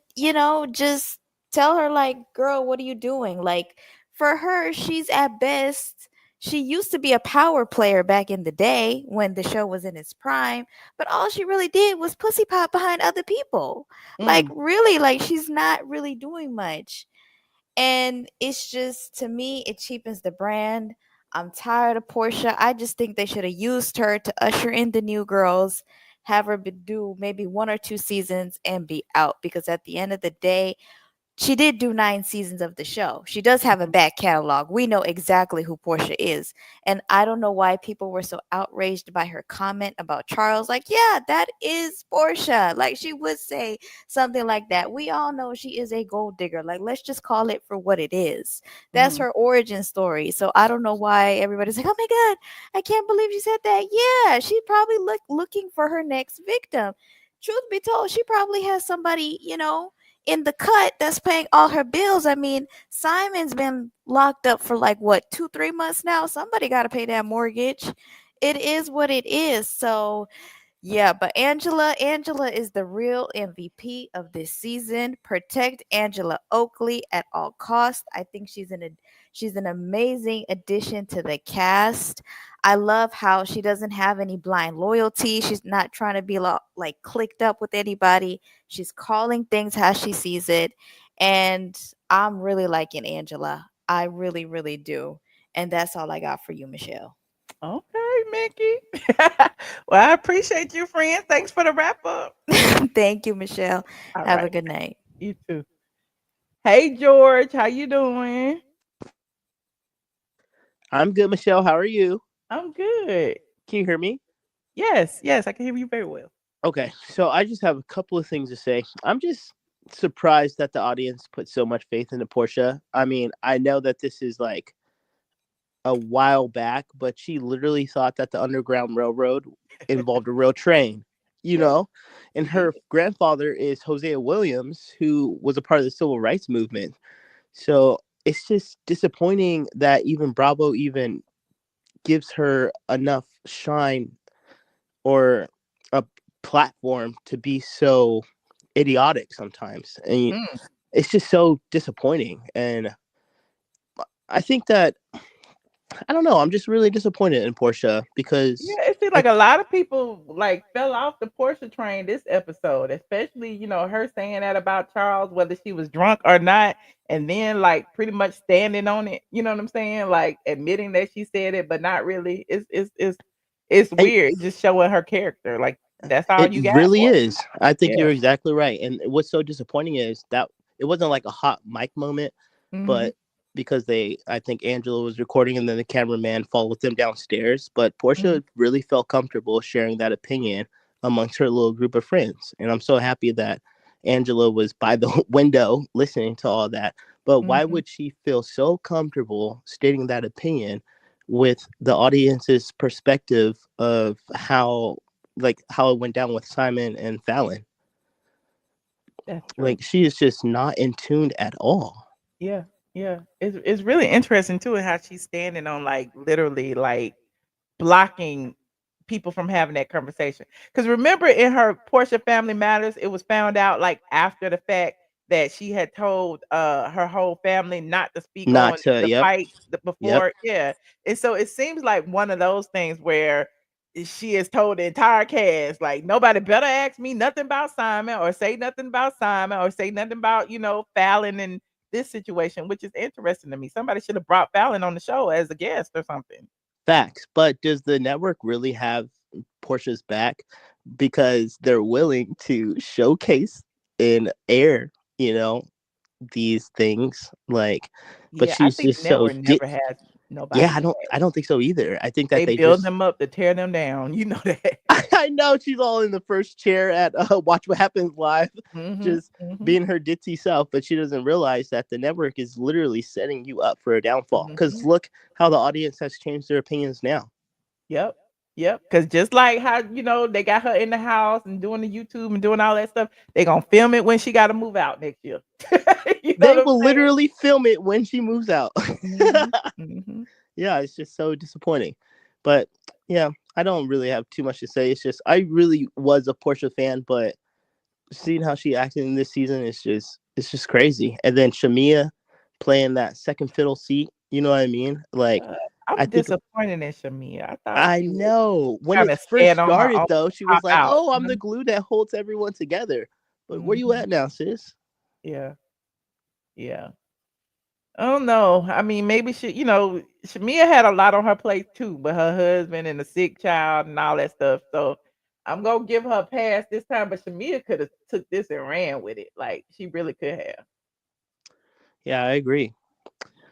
just tell her, like, girl, what are you doing? Like, for her, she's at best. She used to be a power player back in the day when the show was in its prime, but all she really did was pussy pop behind other people. Like, really, like, she's not really doing much. And it's just, to me, it cheapens the brand. I'm tired of Porsha. I just think they should have used her to usher in the new girls, have her do maybe 1 or 2 seasons and be out. Because at the end of the day, she did do 9 seasons of the show. She does have a back catalog. We know exactly who Porsha is. And I don't know why people were so outraged by her comment about Charles. Like, yeah, that is Porsha. Like, she would say something like that. We all know she is a gold digger. Like, let's just call it for what it is. That's her origin story. So I don't know why everybody's like, oh my God, I can't believe she said that. Yeah, she probably looking for her next victim. Truth be told, she probably has somebody, in the cut that's paying all her bills. I mean, Simon's been locked up for like what, 2-3 months now. Somebody got to pay that mortgage. It is what it is. So yeah, but Angela is the real MVP of this season. Protect Angela Oakley at all costs. I think she's an amazing addition to the cast. I love how she doesn't have any blind loyalty. She's not trying to be like clicked up with anybody. She's calling things how she sees it. And I'm really liking Angela. I really, really do. And that's all I got for you, Michelle. Okay, Mickey. Well, I appreciate you, friend. Thanks for the wrap up. Thank you, Michelle. Have a good night. You too. Hey, George, how you doing? I'm good, Michelle. How are you? I'm good. Can you hear me? Yes, I can hear you very well. Okay, so I just have a couple of things to say. I'm just surprised that the audience put so much faith into Porsha. I mean, I know that this is like a while back, but she literally thought that the Underground Railroad involved a real train, and her grandfather is Hosea Williams, who was a part of the civil rights movement. So it's just disappointing that even Bravo even gives her enough shine or a platform to be so idiotic sometimes. And it's just so disappointing. And I think that, I don't know, I'm just really disappointed in Porsha because it seems like a lot of people like fell off the Porsha train this episode, especially, her saying that about Charles, whether she was drunk or not, and then like pretty much standing on it, you know what I'm saying? Like admitting that she said it, but not really. It's weird. It's just showing her character. Like that's all you got. It really is. I think you're exactly right. And what's so disappointing is that it wasn't like a hot mic moment, but because I think Angela was recording and then the cameraman followed them downstairs. But Porsha really felt comfortable sharing that opinion amongst her little group of friends. And I'm so happy that Angela was by the window listening to all that. But why would she feel so comfortable stating that opinion with the audience's perspective of how it went down with Simon and Fallon? Like, she is just not in tune at all. Yeah. It's really interesting too how she's standing on like literally like blocking people from having that conversation. Because remember in her Porsha Family Matters, it was found out like after the fact that she had told her whole family not to speak on the fight before. Yeah. And so it seems like one of those things where she has told the entire cast, like, nobody better ask me nothing about Simon or say nothing about Fallon and this situation, which is interesting to me. Somebody should have brought Fallon on the show as a guest or something. Facts. But does the network really have Porsha's back? Because they're willing to showcase and air, these things. Like, but she's just so never has nobody. Yeah, I don't think so either. I think that they build them up to tear them down. You know that. I know she's all in the first chair at Watch What Happens Live, just being her ditzy self, but she doesn't realize that the network is literally setting you up for a downfall. Because look how the audience has changed their opinions now. Yep. Because just like how they got her in the house and doing the YouTube and doing all that stuff, they're gonna film it when she got to move out next year. They will literally film it when she moves out. Yeah, it's just so disappointing. But yeah, I don't really have too much to say. It's just I really was a Porsha fan, but seeing how she acted in this season is just crazy. And then Shamia playing that second fiddle seat, you know what I mean? Like, I'm disappointed in Shamia. I know when it first started, though, she was like, "Oh, I'm the glue that holds everyone together." But where you at now, sis? Yeah. Oh no. I mean, maybe Shamia had a lot on her plate too, but her husband and the sick child and all that stuff. So I'm gonna give her a pass this time. But Shamia could have took this and ran with it. Like she really could have. Yeah, I agree.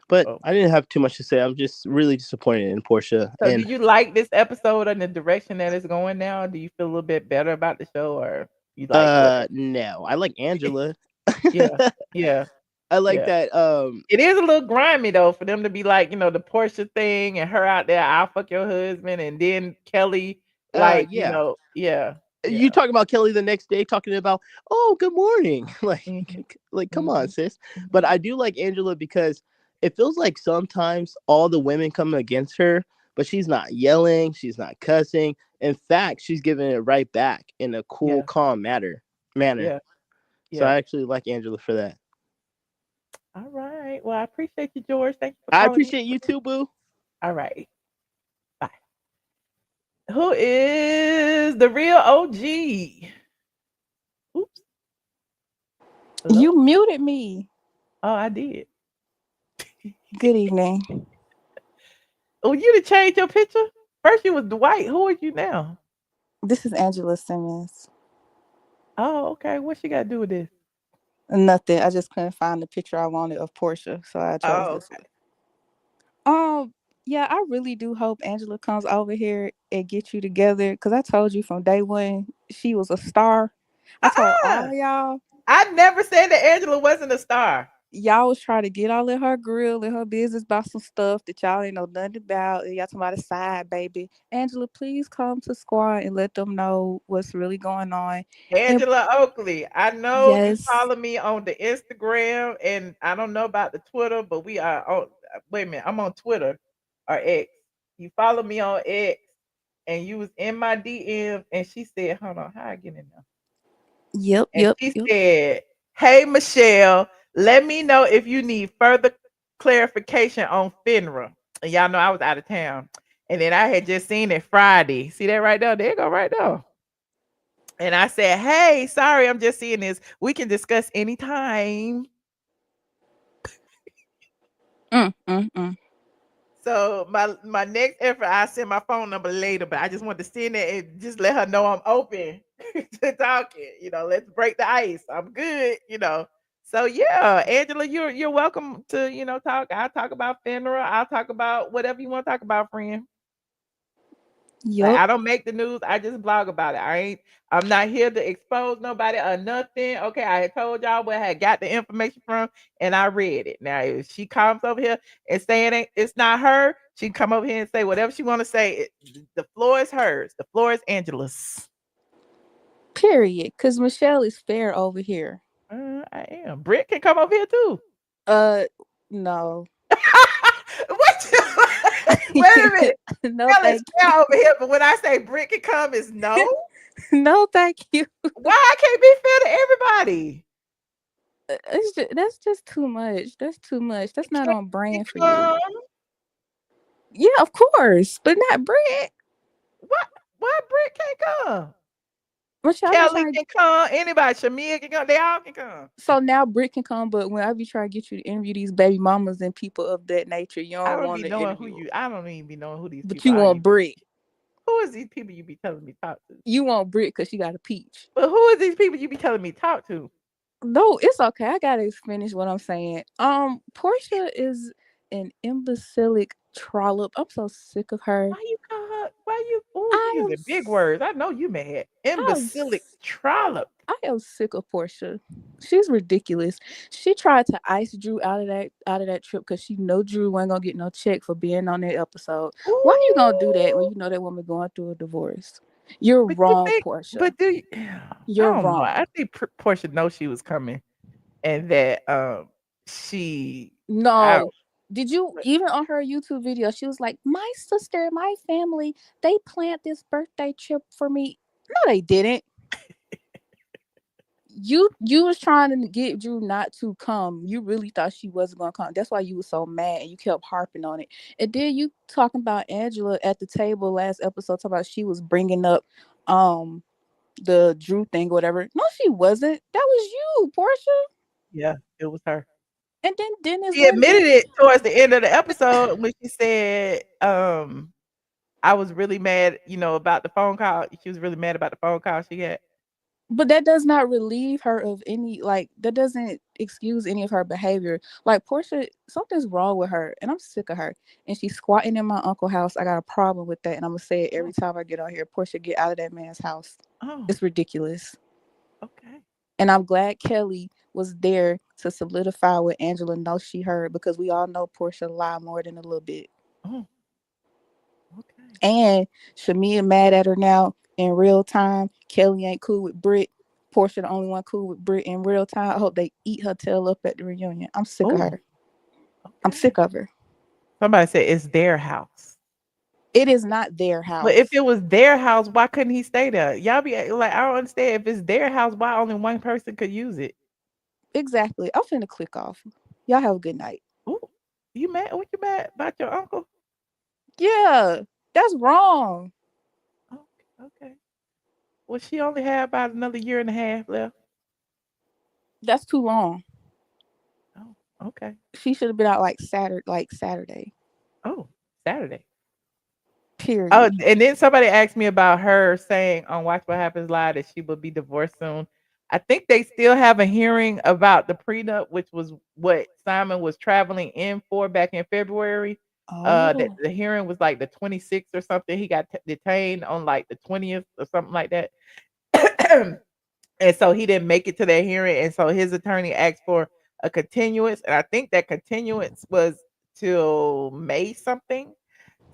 But I didn't have too much to say. I'm just really disappointed in Porsha. So, And do you like this episode and the direction that it's going now? Do you feel a little bit better about the show, or you like whatever? no, I like Angela. Yeah, yeah, I like yeah. that. It is a little grimy though for them to be like, the Porsha thing and her out there, I'll fuck your husband, and then Kelly, like, Yeah. yeah, You talk about Kelly the next day talking about, oh, good morning. Mhm. like, come on, Mhm. sis. But I do like Angela because it feels like sometimes all the women come against her, but she's not yelling, she's not cussing. In fact, she's giving it right back in a cool, Yeah. calm manner. Yeah, So I yeah. actually like Angela for that. All right. Well, I appreciate you, George. Thank you for I calling in. appreciate you too, boo. All right. Bye. Who is the real OG? Oops. Hello? You muted me. Oh, I did. Good evening. Oh, you did change your picture? First you was Dwight. Who are you now? This is Angela Simmons. Oh, okay. What she got to do with this? Nothing. I just couldn't find the picture I wanted of Porsha, so I chose Oh, this okay. one. Yeah, I really do hope Angela comes over here and get you together, because I told you from day one she was a star. I told all y'all. I never said that Angela wasn't a star. Y'all was trying to get all in her grill and her business about some stuff that y'all ain't know nothing about, and y'all talking about a side baby. Angela, please come to squad and let them know what's really going on. And Angela Oakley, I know you yes, follow me on the Instagram, and I don't know about the Twitter, but we are on. Wait a minute, I'm on Twitter or X. You follow me on X, and you was in my DM, and she said, "Hold on, how I get in there?" And yep. she said, "Hey Michelle, let me know if you need further clarification on FINRA." And y'all know I was out of town, and then I had just seen it Friday. See that right there? There you go, right there. And I said, "Hey, sorry, I'm just seeing this. We can discuss anytime." So my next effort, I send my phone number later, but I just want to send it and just let her know I'm open to talking. Let's break the ice. I'm good. So yeah, Angela, you're welcome to talk. I'll talk about FINRA. I'll talk about whatever you want to talk about, friend. Like, Yep. I don't make the news. I just blog about it. I'm not here to expose nobody or nothing. Okay, I had told y'all where I had got the information from, and I read it. Now, if she comes over here and saying it's not her, she can come over here and say whatever she want to say. The floor is hers. The floor is Angela's. Period. Because Michelle is fair over here. I am. Britt can come over here too. No. What? Wait a minute. No, Tell thank fair over here, but when I say Britt can come, it's no. No, thank you. Why I can't be fair to everybody? That's just too much. That's too much. That's not on brand for you. Come. Yeah, of course, but not Britt. What? Why Britt can't come? Michelle, Kelly can come. Anybody, Shamia can come. They all can come. So now Britt can come, but when I be trying to get you to interview these baby mamas and people of that nature, you I don't don't want be to knowing who interview. you. I don't even be knowing who these But people you are. want Britt. Who is these people you be telling me talk to? You want Britt because she got a peach. But who is these people you be telling me talk to? No, it's okay. I gotta finish what I'm saying. Porsha is an imbecilic trollop. I'm so sick of her. Why you call her? Why you? Oh, you using big words. I know you mad. Imbecilic trollop. I am sick of Porsha. She's ridiculous. She tried to ice Drew out of that trip because she know Drew wasn't gonna get no check for being on that episode. Why you gonna do that when you know that woman going through a divorce? You're wrong, Porsha. But I don't know. I think Porsha knows she was coming, and that she no. Did you even on her YouTube video? She was like, "My sister, my family, they planned this birthday trip for me." No, they didn't. You was trying to get Drew not to come. You really thought she wasn't gonna come. That's why you were so mad and you kept harping on it. And then you talking about Angela at the table last episode, talking about she was bringing up the Drew thing or whatever. No, she wasn't. That was you, Porsha. Yeah, it was her. And then Dennis She admitted it towards the end of the episode when she said, I was really mad, about the phone call. She was really mad about the phone call she had. But that does not relieve her of any, like, that doesn't excuse any of her behavior. Like Porsha, something's wrong with her, and I'm sick of her. And she's squatting in my uncle's house. I got a problem with that, and I'm gonna say it every time I get on here. Porsha, get out of that man's house. Oh, It's ridiculous. okay. And I'm glad Kelli was there to solidify what Angela knows she heard, because we all know Porsha lied more than a little bit. Oh, okay. And Shamia mad at her now in real time. Kelli ain't cool with Britt. Porsha the only one cool with Britt in real time. I hope they eat her tail up at the reunion. I'm sick of her. Okay. I'm sick of her. Somebody said it's their house. It is not their house. But if it was their house, why couldn't he stay there? Y'all be like, I don't understand. If it's their house, why only one person could use it? Exactly. I'm finna click off. Y'all have a good night. Ooh, you mad? What you mad about your uncle? Yeah, that's wrong. Okay. Well, she only had about another year and a half left. That's too long. Oh, okay. She should have been out like Saturday. Oh, Saturday. Period. Oh, and then somebody asked me about her saying on Watch What Happens Live that she will be divorced soon. I think they still have a hearing about the prenup, which was what Simon was traveling in for back in February. That Oh. the hearing was like the 26th or something. He got detained on like the 20th or something like that. And so he didn't make it to that hearing. And so his attorney asked for a continuance. And I think that continuance was till May something.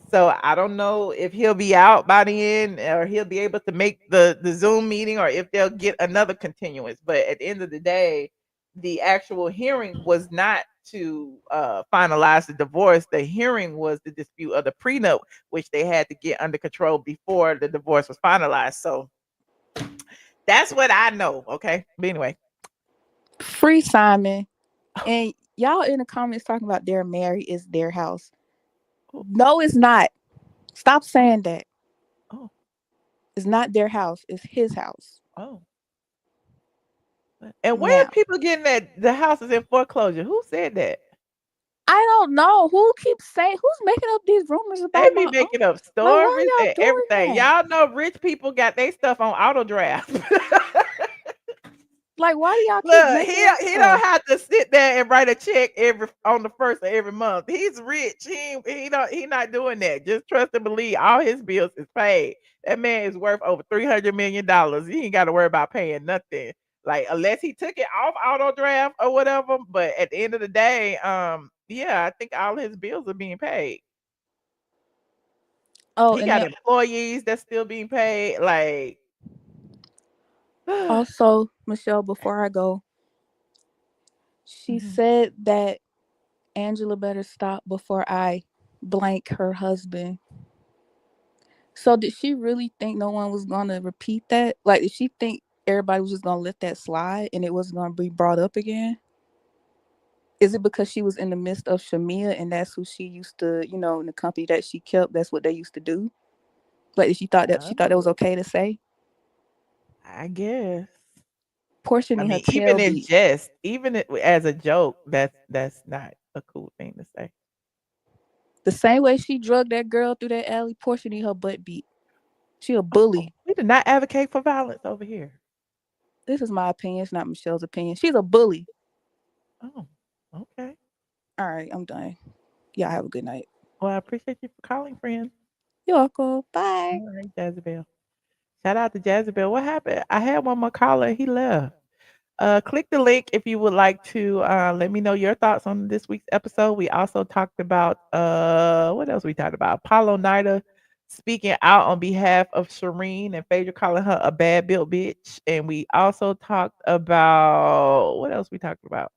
So I don't know if he'll be out by the end or he'll be able to make the Zoom meeting or if they'll get another continuance. But at the end of the day, the actual hearing was not to finalize the divorce. The hearing was the dispute of the prenup, which they had to get under control before the divorce was finalized. So that's what I know. Okay. But anyway. Free Simon. And y'all in the comments talking about they're married, is their house. No, it's not. Stop saying that. Oh. It's not their house. It's his house. Oh. And where are people getting that the house is in foreclosure? Who said that? I don't know. Who keeps saying, who's making up these rumors about They be my making up like, stories why y'all and doing everything. that? Y'all know rich people got their stuff on auto draft. Like, why do y'all keep Look, making up he stuff? don't have to sit there and write a check on the first of every month. He's rich. He not doing that. Just trust and believe all his bills is paid. That man is worth over $300 million. He ain't got to worry about paying nothing. Like unless he took it off auto draft or whatever. But at the end of the day, yeah, I think all his bills are being paid. Oh, He and got then employees that's still being paid. Like also, Michelle, before I go, she said that Angela better stop before I blank her husband. So did she really think no one was gonna repeat that? Like, did she think everybody was just gonna let that slide and it wasn't gonna be brought up again? Is it because she was in the midst of Shamia and that's who she used to, in the company that she kept, that's what they used to do? Like, she thought that was okay to say? I guess. Porsha I need her mean, tail even in beat. jest, as a joke, that's not a cool thing to say. The same way she drugged that girl through that alley, Porsha need her butt beat. She a bully. We do not advocate for violence over here. This is my opinion. It's not Michelle's opinion. She's a bully. Oh, okay. All right, I'm done. Y'all have a good night. Well, I appreciate you for calling, friend. You're welcome. Bye. All right, Jezebel. Shout out to Jezebel. What happened? I had one more caller. He left. Click the link if you would like to let me know your thoughts on this week's episode. We also talked about what else we talked about? Apollo Nida speaking out on behalf of Sherein and Phaedra calling her a bad built bitch. And we also talked about what else we talked about?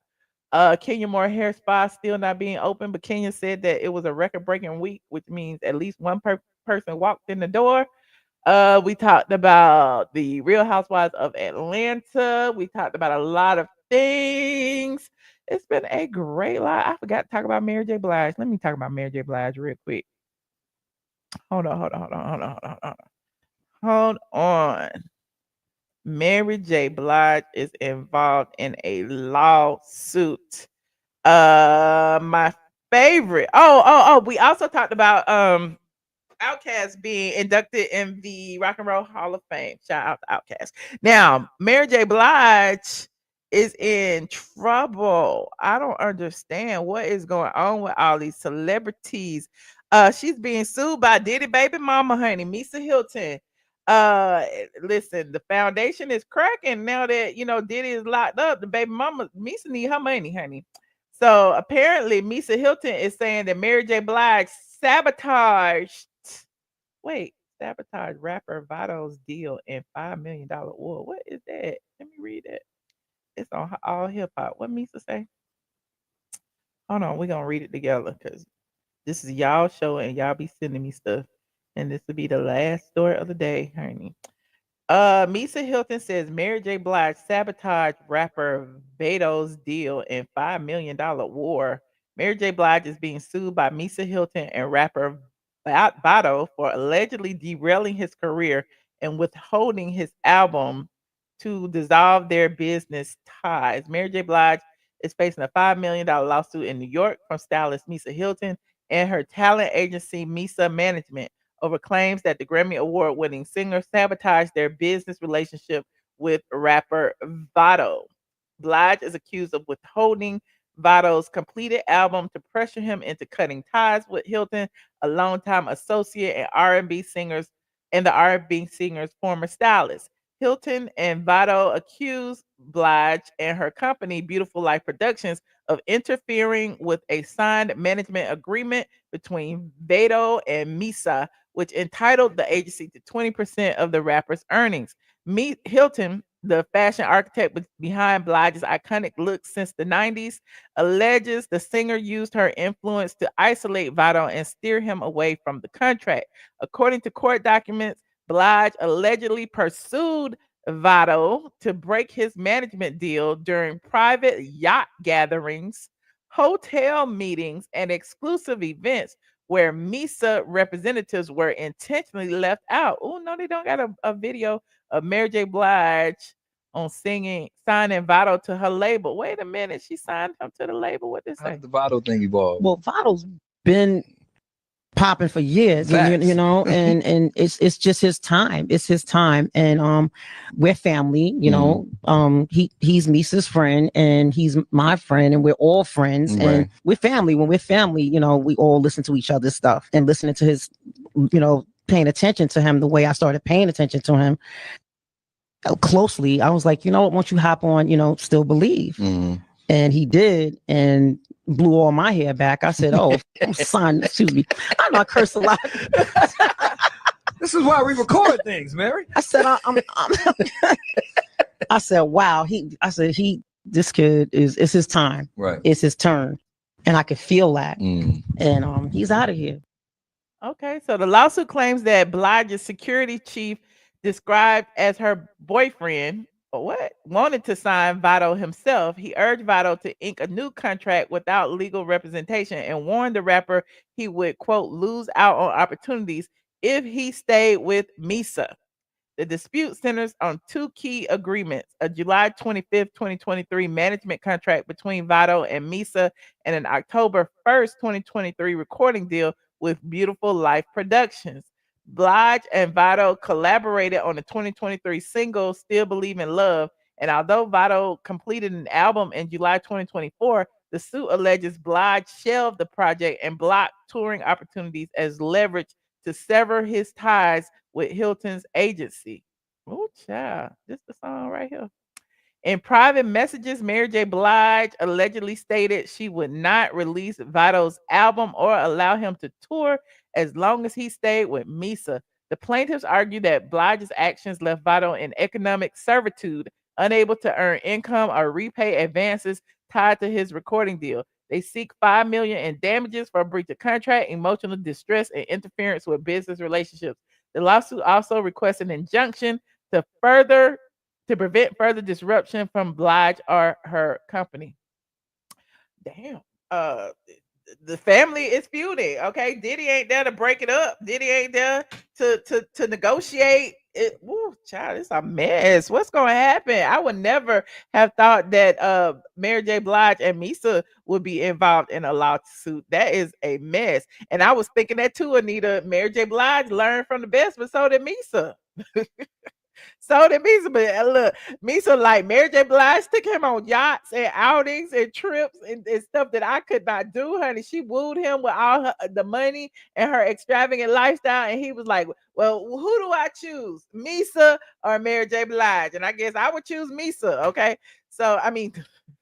Kenya Moore hair spa still not being open, but Kenya said that it was a record breaking week, which means at least one person walked in the door. We talked about the Real Housewives of Atlanta. We talked about a lot of things. It's been a great lot. I forgot to talk about Mary J. Blige. Let me talk about Mary J. Blige real quick. Hold on. Mary J. Blige is involved in a lawsuit. My favorite. We also talked about OutKast being inducted in the Rock and Roll Hall of Fame. Shout out to OutKast. Now, Mary J. Blige is in trouble. I don't understand what is going on with all these celebrities. She's being sued by Diddy baby mama, honey, Misa Hylton. Listen, the foundation is cracking now that Diddy is locked up. The baby mama Misa need her money, honey. So apparently, Misa Hylton is saying that Mary J. Blige sabotaged. Wait, sabotage rapper Vito's deal in $5 million war. What is that? Let me read it. It's on all hip hop. What Misa say? Hold on, we're gonna read it together because this is y'all show and y'all be sending me stuff. And this will be the last story of the day, honey. Misa Hylton says Mary J. Blige sabotaged rapper Beto's deal in $5 million war. Mary J. Blige is being sued by Misa Hylton and rapper Beto for allegedly derailing his career and withholding his album to dissolve their business ties. Mary J. Blige is facing a $5 million lawsuit in New York from stylist Misa Hylton and her talent agency Misa Management over claims that the Grammy Award winning singer sabotaged their business relationship with rapper Vado. Blige is accused of withholding Vato's completed album to pressure him into cutting ties with Hylton, a longtime associate and R&B singers and the R&B singer's former stylist. Hylton and Vado accused Blige and her company, Beautiful Life Productions, of interfering with a signed management agreement between Vado and Misa, which entitled the agency to 20% of the rapper's earnings. Hylton, the fashion architect behind Blige's iconic look since the 90s, alleges the singer used her influence to isolate Vado and steer him away from the contract. According to court documents, Blige allegedly pursued Vado to break his management deal during private yacht gatherings, hotel meetings, and exclusive events where Misa representatives were intentionally left out. Oh, no, they don't got a video of Mary J. Blige on signing Vado to her label. Wait a minute, she signed him to the label. What this say? The Vado thing evolved. Well, Vado's been popping for years, and and it's just his time. It's his time, and we're family. He's Misa's friend, and he's my friend, and we're all friends, and we're family. When we're family, we all listen to each other's stuff and listening to his, paying attention to him the way I started paying attention to him closely. I was like, once you hop on, Still Believe. And he did, and blew all my hair back. I said, "Oh, son, excuse me. I know I curse a lot." This is why we record things, Mary. I said, I said, "Wow." This kid it's his time. Right. It's his turn, and I could feel that. And he's out of here. Okay, so the lawsuit claims that Blige's security chief, described as her boyfriend, wanted to sign Vado himself. He urged Vado to ink a new contract without legal representation and warned the rapper he would, quote, lose out on opportunities if he stayed with Misa. The dispute centers on two key agreements: a July 25th, 2023 management contract between Vado and Misa, and an October 1st, 2023 recording deal with Beautiful Life Productions. Blige and Vado collaborated on the 2023 single Still Believe in Love, and although Vado completed an album in July 2024, the suit alleges Blige shelved the project and blocked touring opportunities as leverage to sever his ties with Hylton's agency. Oh, child. This is the song right here. In private messages, Mary J. Blige allegedly stated she would not release Vito's album or allow him to tour as long as he stayed with Misa. The plaintiffs argue that Blige's actions left Vito in economic servitude, unable to earn income or repay advances tied to his recording deal. They seek $5 million in damages for breach of contract, emotional distress, and interference with business relationships. The lawsuit also requests an injunction to prevent further disruption from Blige or her company. Damn. The family is feuding. Okay, Diddy ain't there to break it up. Diddy ain't there to negotiate. Woo, child, it's a mess. What's going to happen? I would never have thought that Mary J. Blige and Misa would be involved in a lawsuit. That is a mess. And I was thinking that too, Anita. Mary J. Blige learned from the best, but so did Misa. So did Misa, but look, Misa like Mary J. Blige took him on yachts and outings and trips and stuff that I could not do, honey. She wooed him with all the money and her extravagant lifestyle, and he was like, "Well, who do I choose, Misa or Mary J. Blige?" And I guess I would choose Misa. Okay, so I mean,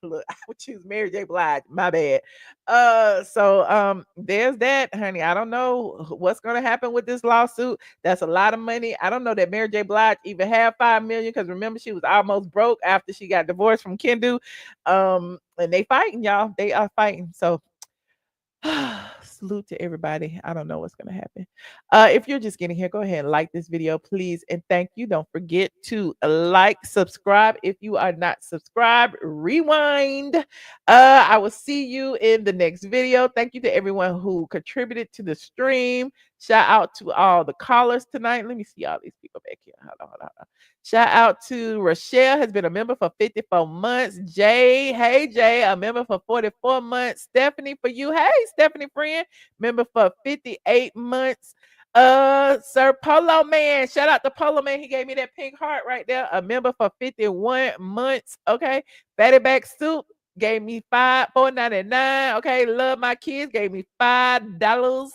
look, I would choose Mary J. Blige. My bad. There's that, honey. I don't know what's gonna happen with this lawsuit. That's a lot of money. I don't know that Mary J. Blige even had 5 million because remember she was almost broke after she got divorced from Kendu. And they fighting, y'all. They are fighting. So salute to everybody. I don't know what's gonna happen. If you're just getting here, go ahead and like this video, please, and thank you. Don't forget to like, subscribe. If you are not subscribed, rewind. I will see you in the next video. Thank you to everyone who contributed to the stream. Shout out to all the callers tonight. Let me see all these people back here. Hold on. Shout out to Rochelle, has been a member for 54 months. Jay, hey Jay, a member for 44 months. Stephanie, for you, hey Stephanie friend, member for 58 months. Sir Polo Man, shout out to Polo Man. He gave me that pink heart right there. A member for 51 months. Okay, Fatty Back Soup gave me $4.99. Okay, Love My Kids gave me $5.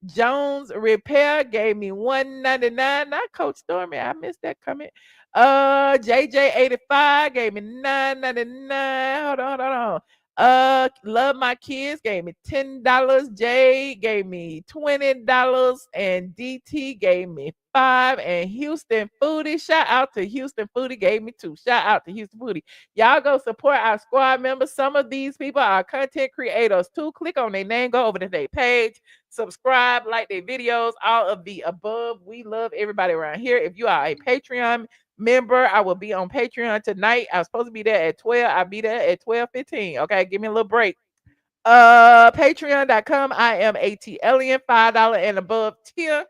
Jones Repair gave me $1.99. Not Coach Stormy. I missed that comment. JJ85 gave me $9.99. Hold on. Love My Kids gave me $10. Jay gave me $20. And DT gave me $5. And Houston Foodie, shout out to Houston Foodie, gave me $2. Shout out to Houston Foodie. Y'all go support our squad members. Some of these people are content creators too. Click on their name, go over to their page, subscribe, like their videos, all of the above. We love everybody around here. If you are a Patreon member, I will be on Patreon tonight. I was supposed to be there at 12. I'll be there at 12:15. Okay, give me a little break. Patreon.com. iamATLien, $5 and above tier.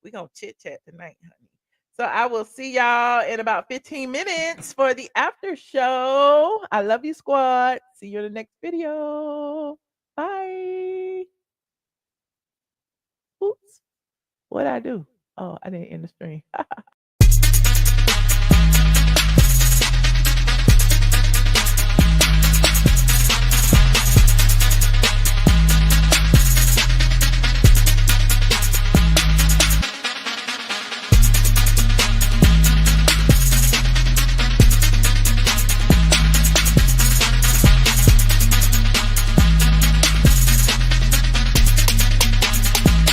We're gonna chit chat tonight, honey. So I will see y'all in about 15 minutes for the after show. I love you, squad. See you in the next video. Bye. Oops. What'd I do? Oh, I didn't end the stream.